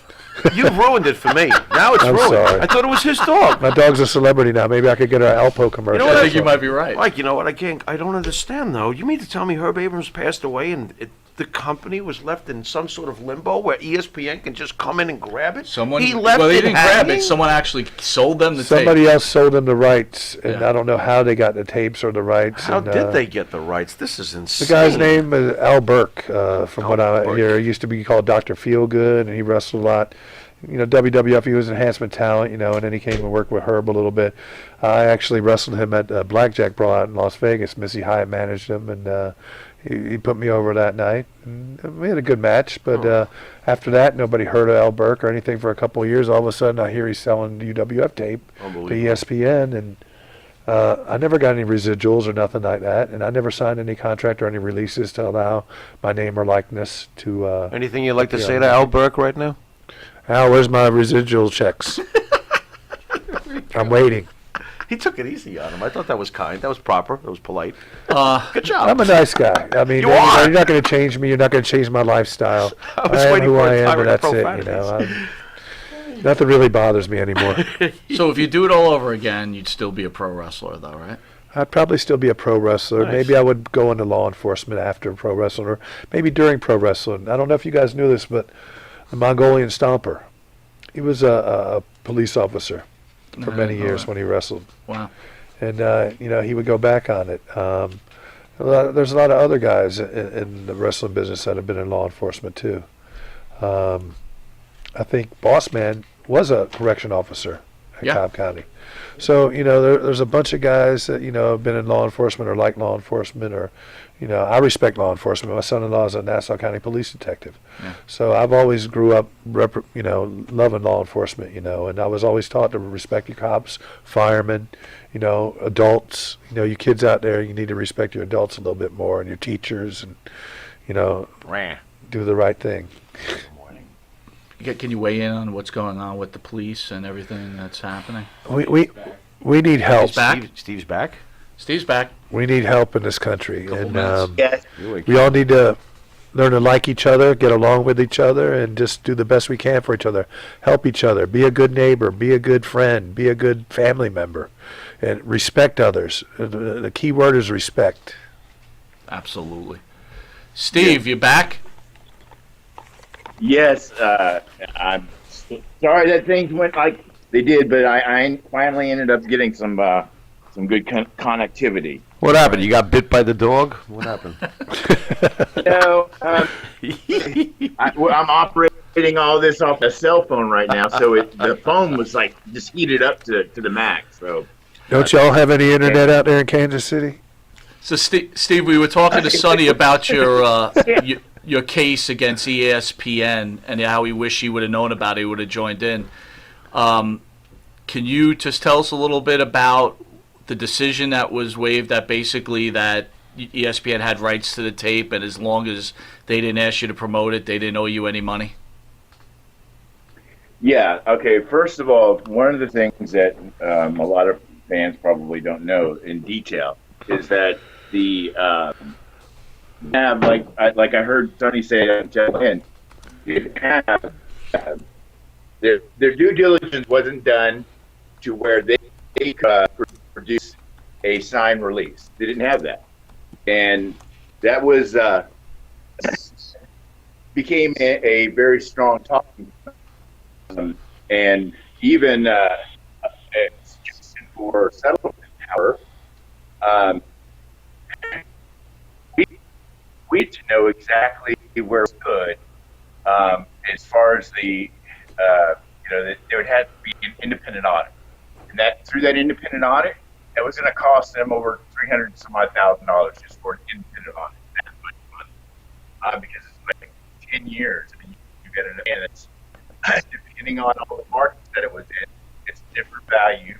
Speaker 7: You ruined it for me. Now it's
Speaker 2: I'm
Speaker 7: ruined.
Speaker 2: sorry.
Speaker 7: I thought it was his dog.
Speaker 2: My dog's a celebrity now. Maybe I could get an Alpo commercial.
Speaker 1: I think you might be right.
Speaker 7: Mike, you know what? I don't understand, though. You mean to tell me Herb Abrams passed away and the company was left in some sort of limbo where ESPN can just come in and grab it?
Speaker 1: He didn't grab it. Someone actually sold them the
Speaker 2: Somebody
Speaker 1: tape.
Speaker 2: else sold them the rights, and
Speaker 1: Yeah.
Speaker 2: I don't know how they got the tapes or the rights.
Speaker 7: How
Speaker 2: and,
Speaker 7: did they get the rights? This is insane.
Speaker 2: The guy's name is Al Burke, from what I
Speaker 7: Burke.
Speaker 2: hear. He used to be called Dr. Feelgood, and he wrestled a lot. WWF, he was enhancement talent, and then he came and worked with Herb a little bit. I actually wrestled him at Blackjack Brawl out in Las Vegas. Missy Hyatt managed him, and he put me over that night. And we had a good match, but after that, nobody heard of Al Burke or anything for a couple of years. All of a sudden, I hear he's selling UWF tape to ESPN, and I never got any residuals or nothing like that, and I never signed any contract or any releases to allow my name or likeness to...
Speaker 7: Anything you'd like to say to Al Burke right now?
Speaker 2: Al, where's my residual checks? I'm waiting.
Speaker 7: He took it easy on him. I thought that was kind. That was proper. That was polite.
Speaker 1: Good job.
Speaker 2: I'm a nice guy. I mean,
Speaker 7: You are.
Speaker 2: you're not going to change me. You're not going to change my lifestyle.
Speaker 7: I was
Speaker 2: am
Speaker 7: waiting
Speaker 2: who
Speaker 7: for
Speaker 2: I
Speaker 7: a
Speaker 2: am,
Speaker 7: time
Speaker 2: and
Speaker 7: of
Speaker 2: that's it. Nothing really bothers me anymore.
Speaker 1: So if you do it all over again, you'd still be a pro wrestler, though, right?
Speaker 2: I'd probably still be a pro wrestler.
Speaker 7: Nice.
Speaker 2: Maybe I would go into law enforcement after pro wrestling, or maybe during pro wrestling. I don't know if you guys knew this, but the Mongolian Stomper, he was a police officer for many years when he wrestled.
Speaker 1: Wow.
Speaker 2: And, he would go back on it. There's a lot of other guys in the wrestling business that have been in law enforcement, too. I think Boss Man was a correction officer at Cobb County. So, there's a bunch of guys that, have been in law enforcement or like law enforcement or, I respect law enforcement. My son-in-law is a Nassau County police detective. Yeah. So I've always grew up, loving law enforcement, and I was always taught to respect your cops, firemen, adults. You kids out there, you need to respect your adults a little bit more and your teachers and, do the right thing.
Speaker 1: Can you weigh in on what's going on with the police and everything that's happening?
Speaker 2: We need help.
Speaker 7: Steve's back?
Speaker 1: Steve's back.
Speaker 2: We need help in this country. And
Speaker 3: Yes.
Speaker 2: we all need to learn to like each other, get along with each other, and just do the best we can for each other. Help each other. Be a good neighbor. Be a good friend. Be a good family member. And respect others. The key word is respect.
Speaker 1: Absolutely. Steve, you back?
Speaker 3: Yes, I'm sorry that things went like they did, but I finally ended up getting some good connectivity.
Speaker 7: What happened? You got bit by the dog? What happened?
Speaker 3: No, I'm operating all this off a cell phone right now, so the phone was like just heated up to the max. So,
Speaker 2: don't y'all have any internet out there in Kansas City?
Speaker 1: So, Steve, we were talking to Sonny about your case against ESPN and how he wished he would have known about it, he would have joined in. Can you just tell us a little bit about the decision that was waived, that basically that ESPN had rights to the tape, and as long as they didn't ask you to promote it, they didn't owe you any money?
Speaker 3: Yeah, okay, first of all, one of the things that a lot of fans probably don't know in detail is that the have like I heard Sonny say in, have their due diligence wasn't done to where they could produce a signed release. They didn't have that, and that was became a very strong talking and even a suggestion for settlement power. Um, we had to know exactly where we stood as far as the that there would have to be an independent audit, and that through that independent audit, that was going to cost them over $300,000 just for an independent audit. That much money, because it's like 10 years. I mean, you get it, and it's depending on all the markets that it was in, it's different value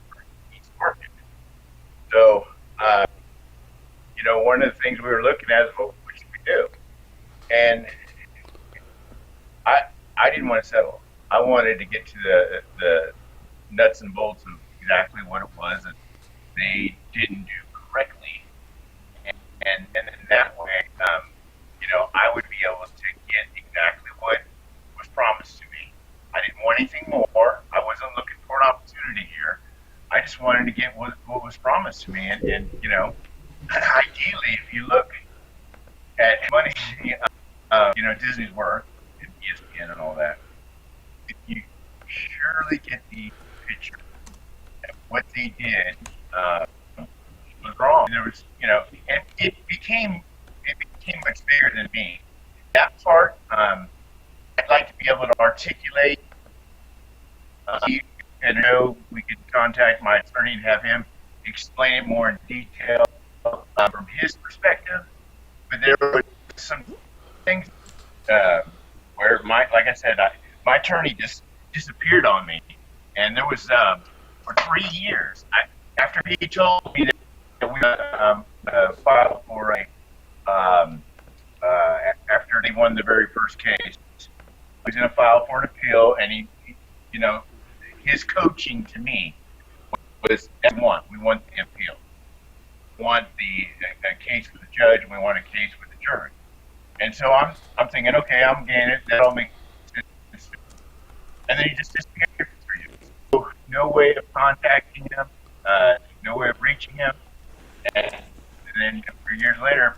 Speaker 3: for each market. So, one of the things we were looking at is what should we do, and I didn't want to settle. I wanted to get to the nuts and bolts of exactly what it was that they didn't do correctly, and in that way, I would be able to get exactly what was promised to me. I didn't want anything more. I wasn't looking for an opportunity here. I just wanted to get what was promised to me, and ideally, if you look at money, Disney's worth and ESPN and all that, you surely get the picture that what they did was wrong. There was, and it became much bigger than me. That part, I'd like to be able to articulate. And know we could contact my attorney and have him explain it more in detail from his perspective. But there were some things where like I said, my attorney just disappeared on me, and there was for 3 years after he told me that we filed for after they won the very first case, he was going to file for an appeal, and he his coaching to me was we want the appeal, we want a case with the judge, and we want a case with the jury. And so I'm thinking, okay, I'm getting it. That'll make sense. And then he just disappeared for 3 years. So no way of contacting him, no way of reaching him. And then 3 years later,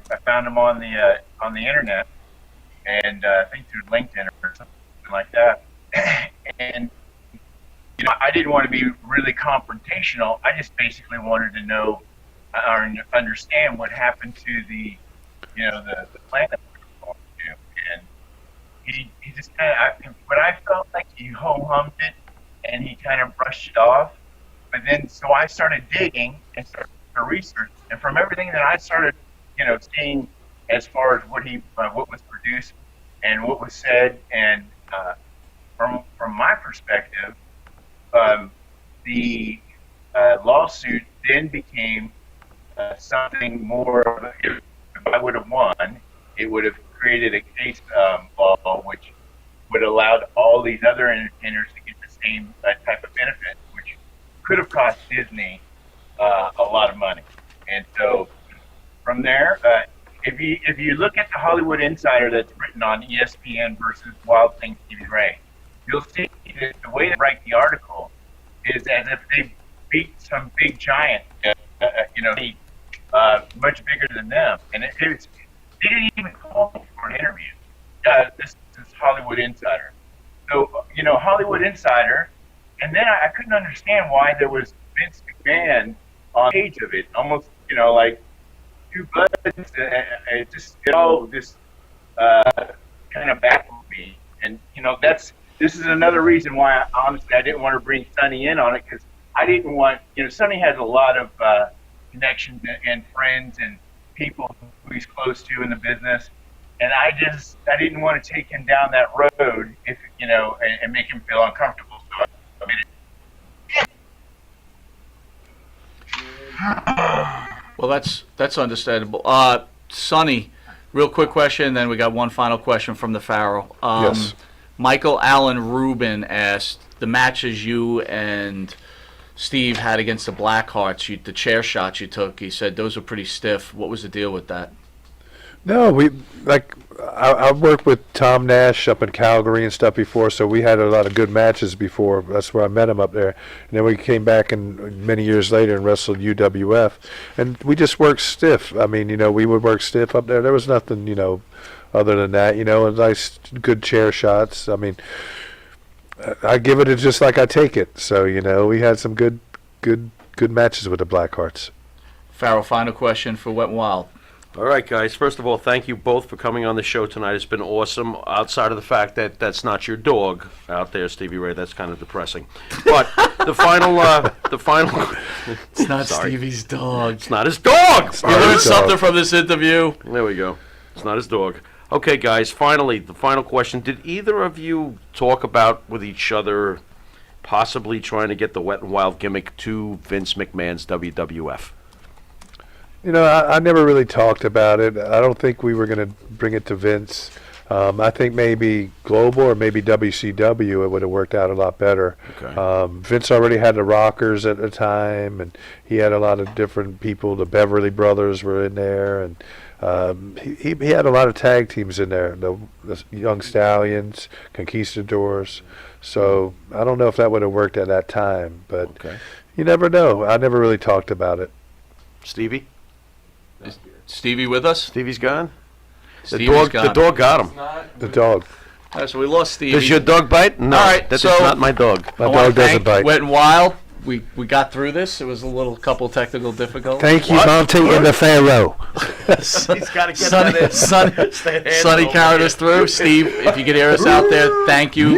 Speaker 3: I found him on the internet, and I think through LinkedIn or something like that. And I didn't want to be really confrontational. I just basically wanted to know or understand what happened to the plan that we were going to do. And he just kind of, but I felt like he ho-hummed it and he kind of brushed it off. But then, so I started digging and started research, and from everything that I started, seeing as far as what was produced and what was said, and from my perspective, the lawsuit then became something more. If I would have won, it would have created a case law which would have allowed all these other entertainers to get the same type of benefit, which could have cost Disney a lot of money. And so from there, if you look at the Hollywood Insider that's written on ESPN versus Wild Things TV Ray, you'll see that the way they write the article is as if they beat some big giant, much bigger than them. And they didn't even call me for an interview. This is Hollywood Insider. So, Hollywood Insider, and then I couldn't understand why there was Vince McMahon on the page of it, almost, like two buttons. It all just kind of baffled me. And, this is another reason why, honestly, I didn't want to bring Sonny in on it, because I didn't want, Sonny has a lot of connections and friends and people who he's close to in the business. And I didn't want to take him down that road if, and make him feel uncomfortable. So I made it.
Speaker 1: Well, that's understandable. Sonny, real quick question, then we got one final question from the Pharaoh.
Speaker 2: Yes.
Speaker 1: Michael Allen Rubin asked, the matches you and Steve had against the Blackhearts, the chair shots you took, he said those were pretty stiff. What was the deal with that?
Speaker 2: No, I worked with Tom Nash up in Calgary and stuff before, so we had a lot of good matches before. That's where I met him up there. And then we came back many years later and wrestled UWF. And we just worked stiff. I mean, we would work stiff up there. There was nothing, other than that, nice, good chair shots. I mean, I give it just like I take it. So, we had some good matches with the Blackhearts.
Speaker 1: Farrell, final question for Wet and Wild.
Speaker 7: All right, guys. First of all, thank you both for coming on the show tonight. It's been awesome. Outside of the fact that that's not your dog out there, Stevie Ray, that's kind of depressing. But the final.
Speaker 1: It's not
Speaker 7: Sorry.
Speaker 1: Stevie's dog.
Speaker 7: It's not his dog.
Speaker 1: You learned something from this interview.
Speaker 7: There we go. It's not his dog. Okay, guys. Finally, the final question: did either of you talk about with each other possibly trying to get the Wet and Wild gimmick to Vince McMahon's WWF?
Speaker 2: I never really talked about it. I don't think we were going to bring it to Vince. I think maybe Global or maybe WCW, it would have worked out a lot better.
Speaker 7: Okay.
Speaker 2: Vince already had the Rockers at the time, and he had a lot of different people. The Beverly Brothers were in there, and he had a lot of tag teams in there, the Young Stallions, Conquistadors. So I don't know if that would have worked at that time, but you never know. I never really talked about it.
Speaker 7: Stevie?
Speaker 1: Is Stevie with us?
Speaker 7: Stevie's gone?
Speaker 1: Stevie's
Speaker 7: The
Speaker 1: gone.
Speaker 7: dog got him.
Speaker 2: The dog.
Speaker 1: All right, so we lost Stevie.
Speaker 7: Does your dog bite? No,
Speaker 1: All right,
Speaker 7: that
Speaker 1: so-
Speaker 7: is not my dog.
Speaker 2: My
Speaker 1: I wanna
Speaker 2: dog doesn't
Speaker 1: thank
Speaker 2: bite.
Speaker 1: Wet and Wild. We got through this. It was a couple technical difficulties.
Speaker 2: Thank you, Monty and the Pharaoh.
Speaker 7: He's got to get
Speaker 1: Sonny carried us through. Steve, if you could hear us out there, thank you.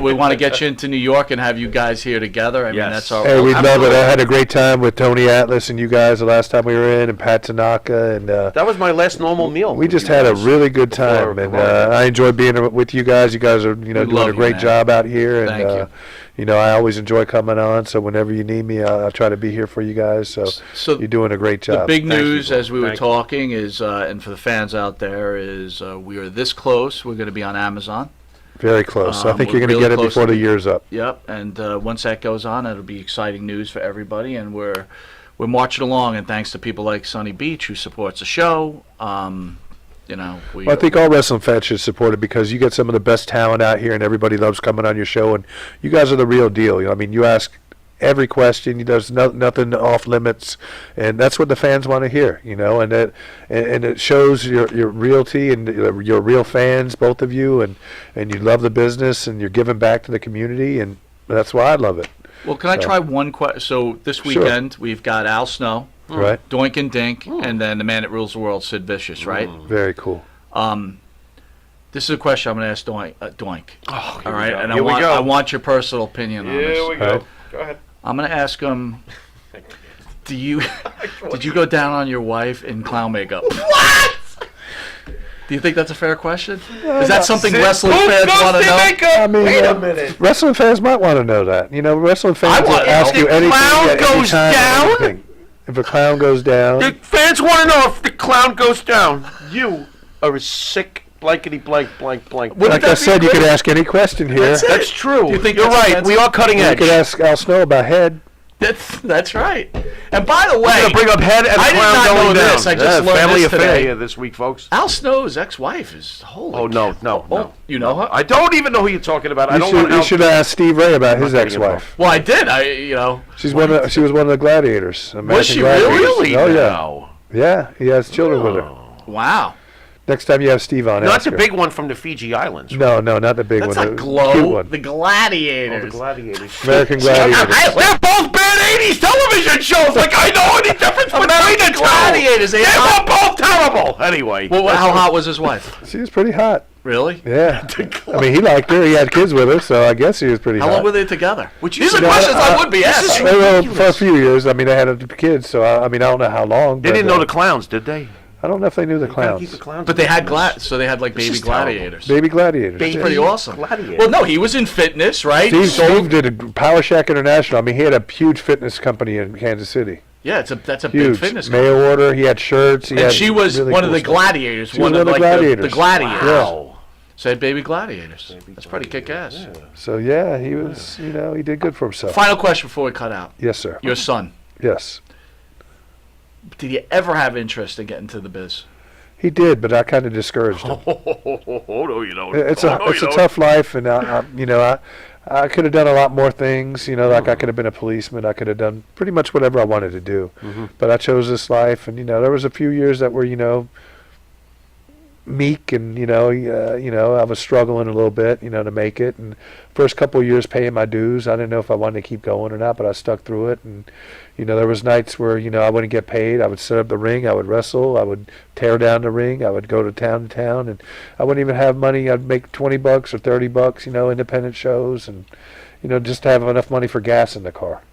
Speaker 1: We want to get you into New York and have you guys here together. I mean,
Speaker 7: Yes.
Speaker 1: that's our.
Speaker 2: Hey, we love it. I had a great time with Tony Atlas and you guys the last time we were in, and Pat Tanaka, and
Speaker 7: That was my last normal meal.
Speaker 2: we just had a really good time. And I enjoyed being with you guys. You guys are, doing
Speaker 1: love
Speaker 2: a
Speaker 1: you,
Speaker 2: great
Speaker 1: man.
Speaker 2: job out here. And
Speaker 1: Thank you.
Speaker 2: I always enjoy coming on. So whenever you need me, I'll try to be here for you guys. So you're doing a great
Speaker 1: The
Speaker 2: job.
Speaker 1: big
Speaker 7: Thank
Speaker 1: news,
Speaker 7: you.
Speaker 1: as we were
Speaker 7: Thank you.
Speaker 1: talking, is, and for the fans out there, is we are this close. We're going to be on Amazon.
Speaker 2: Very close. I think
Speaker 1: we're
Speaker 2: you're going to
Speaker 1: really
Speaker 2: get it
Speaker 1: close
Speaker 2: before
Speaker 1: to
Speaker 2: the year's up.
Speaker 1: Yep, and once that goes on, it'll be exciting news for everybody, and we're marching along. And thanks to people like Sunny Beach who supports the show. We.
Speaker 2: Well, I think all wrestling fans should support it because you get some of the best talent out here, and everybody loves coming on your show. And you guys are the real deal. You ask every question. There's nothing off limits, and that's what the fans want to hear. And it shows your realty and your real fans, both of you, and you love the business and you're giving back to the community, and that's why I love it.
Speaker 1: Well, can I try one question? So this
Speaker 2: Sure.
Speaker 1: weekend we've got Al Snow,
Speaker 2: Right?
Speaker 1: Doink and Dink, and then the man that rules the world, Sid Vicious, right?
Speaker 2: Very cool.
Speaker 1: This is a question I'm going to ask Doink.
Speaker 7: Oh,
Speaker 1: All right, and
Speaker 7: Here we go.
Speaker 1: I want your personal opinion on this.
Speaker 7: Here we go.
Speaker 2: Right.
Speaker 7: Go ahead.
Speaker 1: I'm going to ask him, did you go down on your wife in clown makeup? What? Do you think that's a fair question? Is that something wrestling fans want to know?
Speaker 2: I mean,
Speaker 7: Wait a minute.
Speaker 2: wrestling fans might want to know that. Wrestling fans
Speaker 1: want
Speaker 2: will
Speaker 1: to
Speaker 2: ask
Speaker 1: know.
Speaker 2: you
Speaker 7: If the
Speaker 2: anything.
Speaker 7: clown
Speaker 2: at any
Speaker 7: goes
Speaker 2: time,
Speaker 7: down?
Speaker 2: anything. If a clown goes down,
Speaker 7: The fans want to know if the clown goes down. You are a sick blankety blank blank blank.
Speaker 1: Wouldn't
Speaker 2: like
Speaker 1: that
Speaker 2: I
Speaker 1: be
Speaker 2: said, you
Speaker 1: great?
Speaker 2: could ask any question here.
Speaker 1: That's it.
Speaker 7: That's true.
Speaker 1: Do you think
Speaker 7: You're
Speaker 1: that's
Speaker 7: right.
Speaker 1: offensive?
Speaker 7: We are cutting
Speaker 2: You
Speaker 7: edge.
Speaker 2: could ask Al Snow about Head.
Speaker 1: That's right. And by the way,
Speaker 7: We're gonna bring up Head and
Speaker 1: I did
Speaker 7: clown
Speaker 1: not
Speaker 7: going
Speaker 1: know
Speaker 7: down.
Speaker 1: this. I just learned
Speaker 7: family
Speaker 1: this
Speaker 7: affair
Speaker 1: today.
Speaker 7: here this week, folks.
Speaker 1: Al Snow's ex-wife is holy.
Speaker 7: Oh no,
Speaker 1: cow.
Speaker 7: no, no.
Speaker 1: You know her?
Speaker 7: I don't even know who you're talking about. I don't want
Speaker 2: You should ask Steve Ray about his
Speaker 7: not getting
Speaker 2: ex-wife.
Speaker 1: Well, I did.
Speaker 2: She was one of the gladiators. American
Speaker 1: she
Speaker 2: gladiators.
Speaker 1: really?
Speaker 2: Oh yeah,
Speaker 7: now?
Speaker 2: yeah. He has children with her.
Speaker 1: Wow.
Speaker 2: Next time you have Steve on,
Speaker 7: Not
Speaker 2: ask
Speaker 7: the
Speaker 2: her.
Speaker 7: big one from the Fiji Islands.
Speaker 2: No, not the big
Speaker 1: That's
Speaker 2: one.
Speaker 1: not
Speaker 2: the
Speaker 1: Glow.
Speaker 2: cute one.
Speaker 1: The Gladiators.
Speaker 7: Oh, the gladiators.
Speaker 2: American gladiators.
Speaker 7: They're both bad 80s television shows. Like I know any difference between the two.
Speaker 1: Gladiators.
Speaker 7: They were both terrible. Anyway.
Speaker 1: Well, how hot was his wife?
Speaker 2: She was pretty hot.
Speaker 1: Really?
Speaker 2: Yeah. I mean, he liked her. He had kids with her, so I guess he was pretty
Speaker 1: How
Speaker 2: hot.
Speaker 1: long were they together? These are
Speaker 2: No,
Speaker 1: questions I would be asking.
Speaker 2: They were for a few years. I mean, they had kids, so I don't know how long.
Speaker 7: They
Speaker 2: but,
Speaker 7: didn't know the clowns, did they?
Speaker 2: I don't know if they knew the
Speaker 7: Gotta keep
Speaker 2: clowns.
Speaker 7: the clowns
Speaker 1: But they had
Speaker 7: business.
Speaker 1: so they had like baby
Speaker 7: is terrible.
Speaker 1: gladiators.
Speaker 2: Baby gladiators.
Speaker 1: That's
Speaker 2: yeah.
Speaker 1: pretty awesome.
Speaker 7: Gladiators.
Speaker 1: Well, no, he was in fitness, right?
Speaker 2: Steve did a Power Shack International. I mean, he had a huge fitness company in Kansas City.
Speaker 1: Yeah, that's a big
Speaker 2: Huge.
Speaker 1: fitness company.
Speaker 2: Mail order. He had shirts. He
Speaker 1: And
Speaker 2: had
Speaker 1: she was
Speaker 2: really
Speaker 1: one
Speaker 2: cool
Speaker 1: of the
Speaker 2: stuff.
Speaker 1: gladiators.
Speaker 2: She was one of the
Speaker 1: like
Speaker 2: gladiators.
Speaker 1: The gladiators.
Speaker 2: Yeah.
Speaker 1: So they had baby gladiators. That's pretty kick-ass.
Speaker 2: So yeah, he was. He did good for himself.
Speaker 1: Final question before we cut out.
Speaker 2: Yes, sir.
Speaker 1: Your son.
Speaker 2: Yes.
Speaker 1: Did you ever have interest in getting to the biz?
Speaker 2: He did, but I kind of discouraged him.
Speaker 7: Oh, no, you don't.
Speaker 2: It's a tough life, and I could have done a lot more things. Like I could have been a policeman. I could have done pretty much whatever I wanted to do. But I chose this life, and there was a few years that were meek, and I was struggling a little bit, to make it. And first couple of years paying my dues, I didn't know if I wanted to keep going or not, but I stuck through it. And there was nights where I wouldn't get paid. I would set up the ring, I would wrestle, I would tear down the ring, I would go to town, and I wouldn't even have money. I'd make $20 or $30, independent shows, and just to have enough money for gas in the car.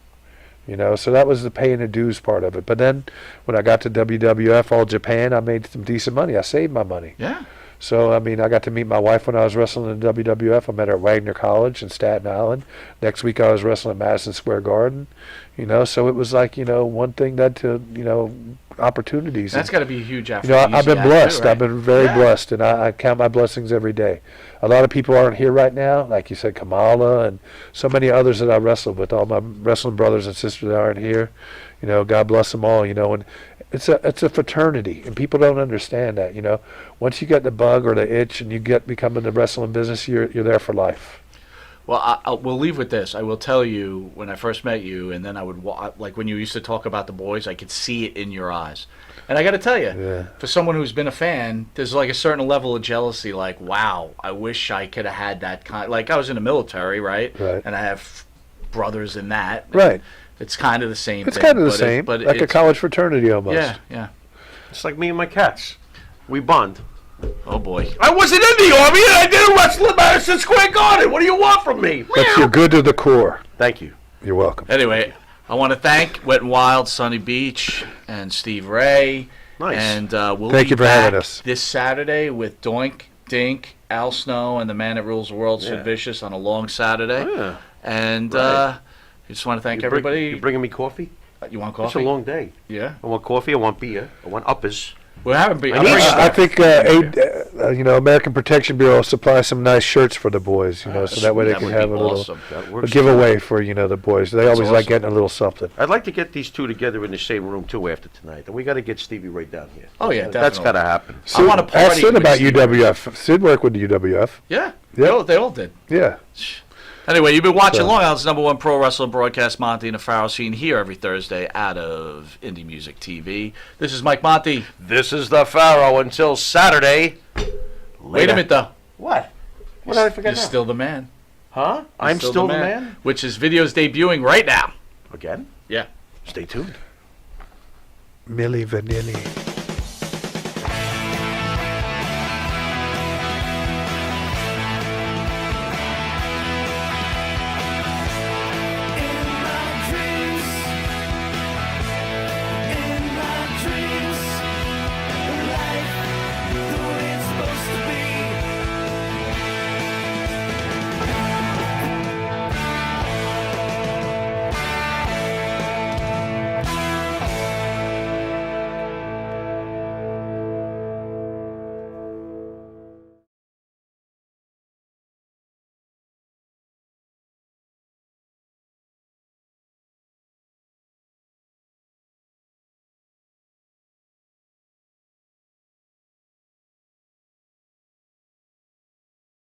Speaker 2: So that was the paying the dues part of it. But then when I got to WWF All Japan, I made some decent money. I saved my money.
Speaker 1: Yeah.
Speaker 2: So, I got to meet my wife when I was wrestling in WWF. I met her at Wagner College in Staten Island. Next week I was wrestling at Madison Square Garden. So it was like, one thing led to, opportunities.
Speaker 1: That's got to be a huge effort.
Speaker 2: I've been blessed.
Speaker 1: Too, right?
Speaker 2: I've been very blessed, and I count my blessings every day. A lot of people aren't here right now, like you said, Kamala and so many others that I wrestled with. All my wrestling brothers and sisters that aren't here, God bless them all. And it's a fraternity, and people don't understand that. Once you get the bug or the itch, and you become in the wrestling business, you're there for life.
Speaker 1: Well, we'll leave with this. I will tell you, when I first met you, and then I would, like when you used to talk about the boys, I could see it in your eyes. And I got to tell you, for someone who's been a fan, there's like a certain level of jealousy, like, wow, I wish I could have had that kind. Like, I was in the military, right? And I have brothers in that.
Speaker 2: Right.
Speaker 1: It's kind of the same thing.
Speaker 2: It's kind of the same, but like a college fraternity almost.
Speaker 1: Yeah.
Speaker 7: It's like me and my cats. We bond.
Speaker 1: Oh, boy.
Speaker 7: I wasn't in the Army, and I didn't wrestle at Madison Square Garden. What do you want from me?
Speaker 2: But you're good to the core.
Speaker 7: Thank you.
Speaker 2: You're welcome.
Speaker 1: Anyway, I want to thank Wet n Wild, Sunny Beach, and Steve Ray.
Speaker 7: Nice.
Speaker 1: And we'll
Speaker 2: Thank
Speaker 1: be
Speaker 2: you for
Speaker 1: back
Speaker 2: having us.
Speaker 1: this Saturday with Doink, Dink, Al Snow, and the man that rules the world, Sid Vicious, on a long Saturday.
Speaker 7: Yeah.
Speaker 1: And I just want to thank everybody.
Speaker 7: You bringing me coffee?
Speaker 1: You want coffee?
Speaker 7: It's a long day.
Speaker 1: Yeah.
Speaker 7: I want coffee. I want beer. I want uppers.
Speaker 1: We're having beer.
Speaker 2: I think American Protection Bureau will supply some nice shirts for the boys, so that way they can have a giveaway for the boys. They always like getting a little something.
Speaker 7: I'd like to get these two together in the same room too after tonight, and we got to get Stevie right down here.
Speaker 1: Oh yeah,
Speaker 7: that's got to happen.
Speaker 1: I want to party.
Speaker 2: Ask Sid about UWF. Sid worked with the UWF.
Speaker 1: Yeah.
Speaker 2: Yeah.
Speaker 1: They all did.
Speaker 2: Yeah.
Speaker 1: Anyway, you've been watching Long Island's #1 pro wrestling broadcast, Monty and the Pharaoh, seen here every Thursday out of Indie Music TV. This is Mike Monty.
Speaker 7: This is the Pharaoh. Until Saturday.
Speaker 1: Wait a minute, though.
Speaker 7: What? What did I forget
Speaker 1: You're
Speaker 7: now?
Speaker 1: still the man.
Speaker 7: Huh? I'm still the man?
Speaker 1: Which is videos debuting right now.
Speaker 7: Again?
Speaker 1: Yeah.
Speaker 7: Stay tuned.
Speaker 2: Milli Vanilli.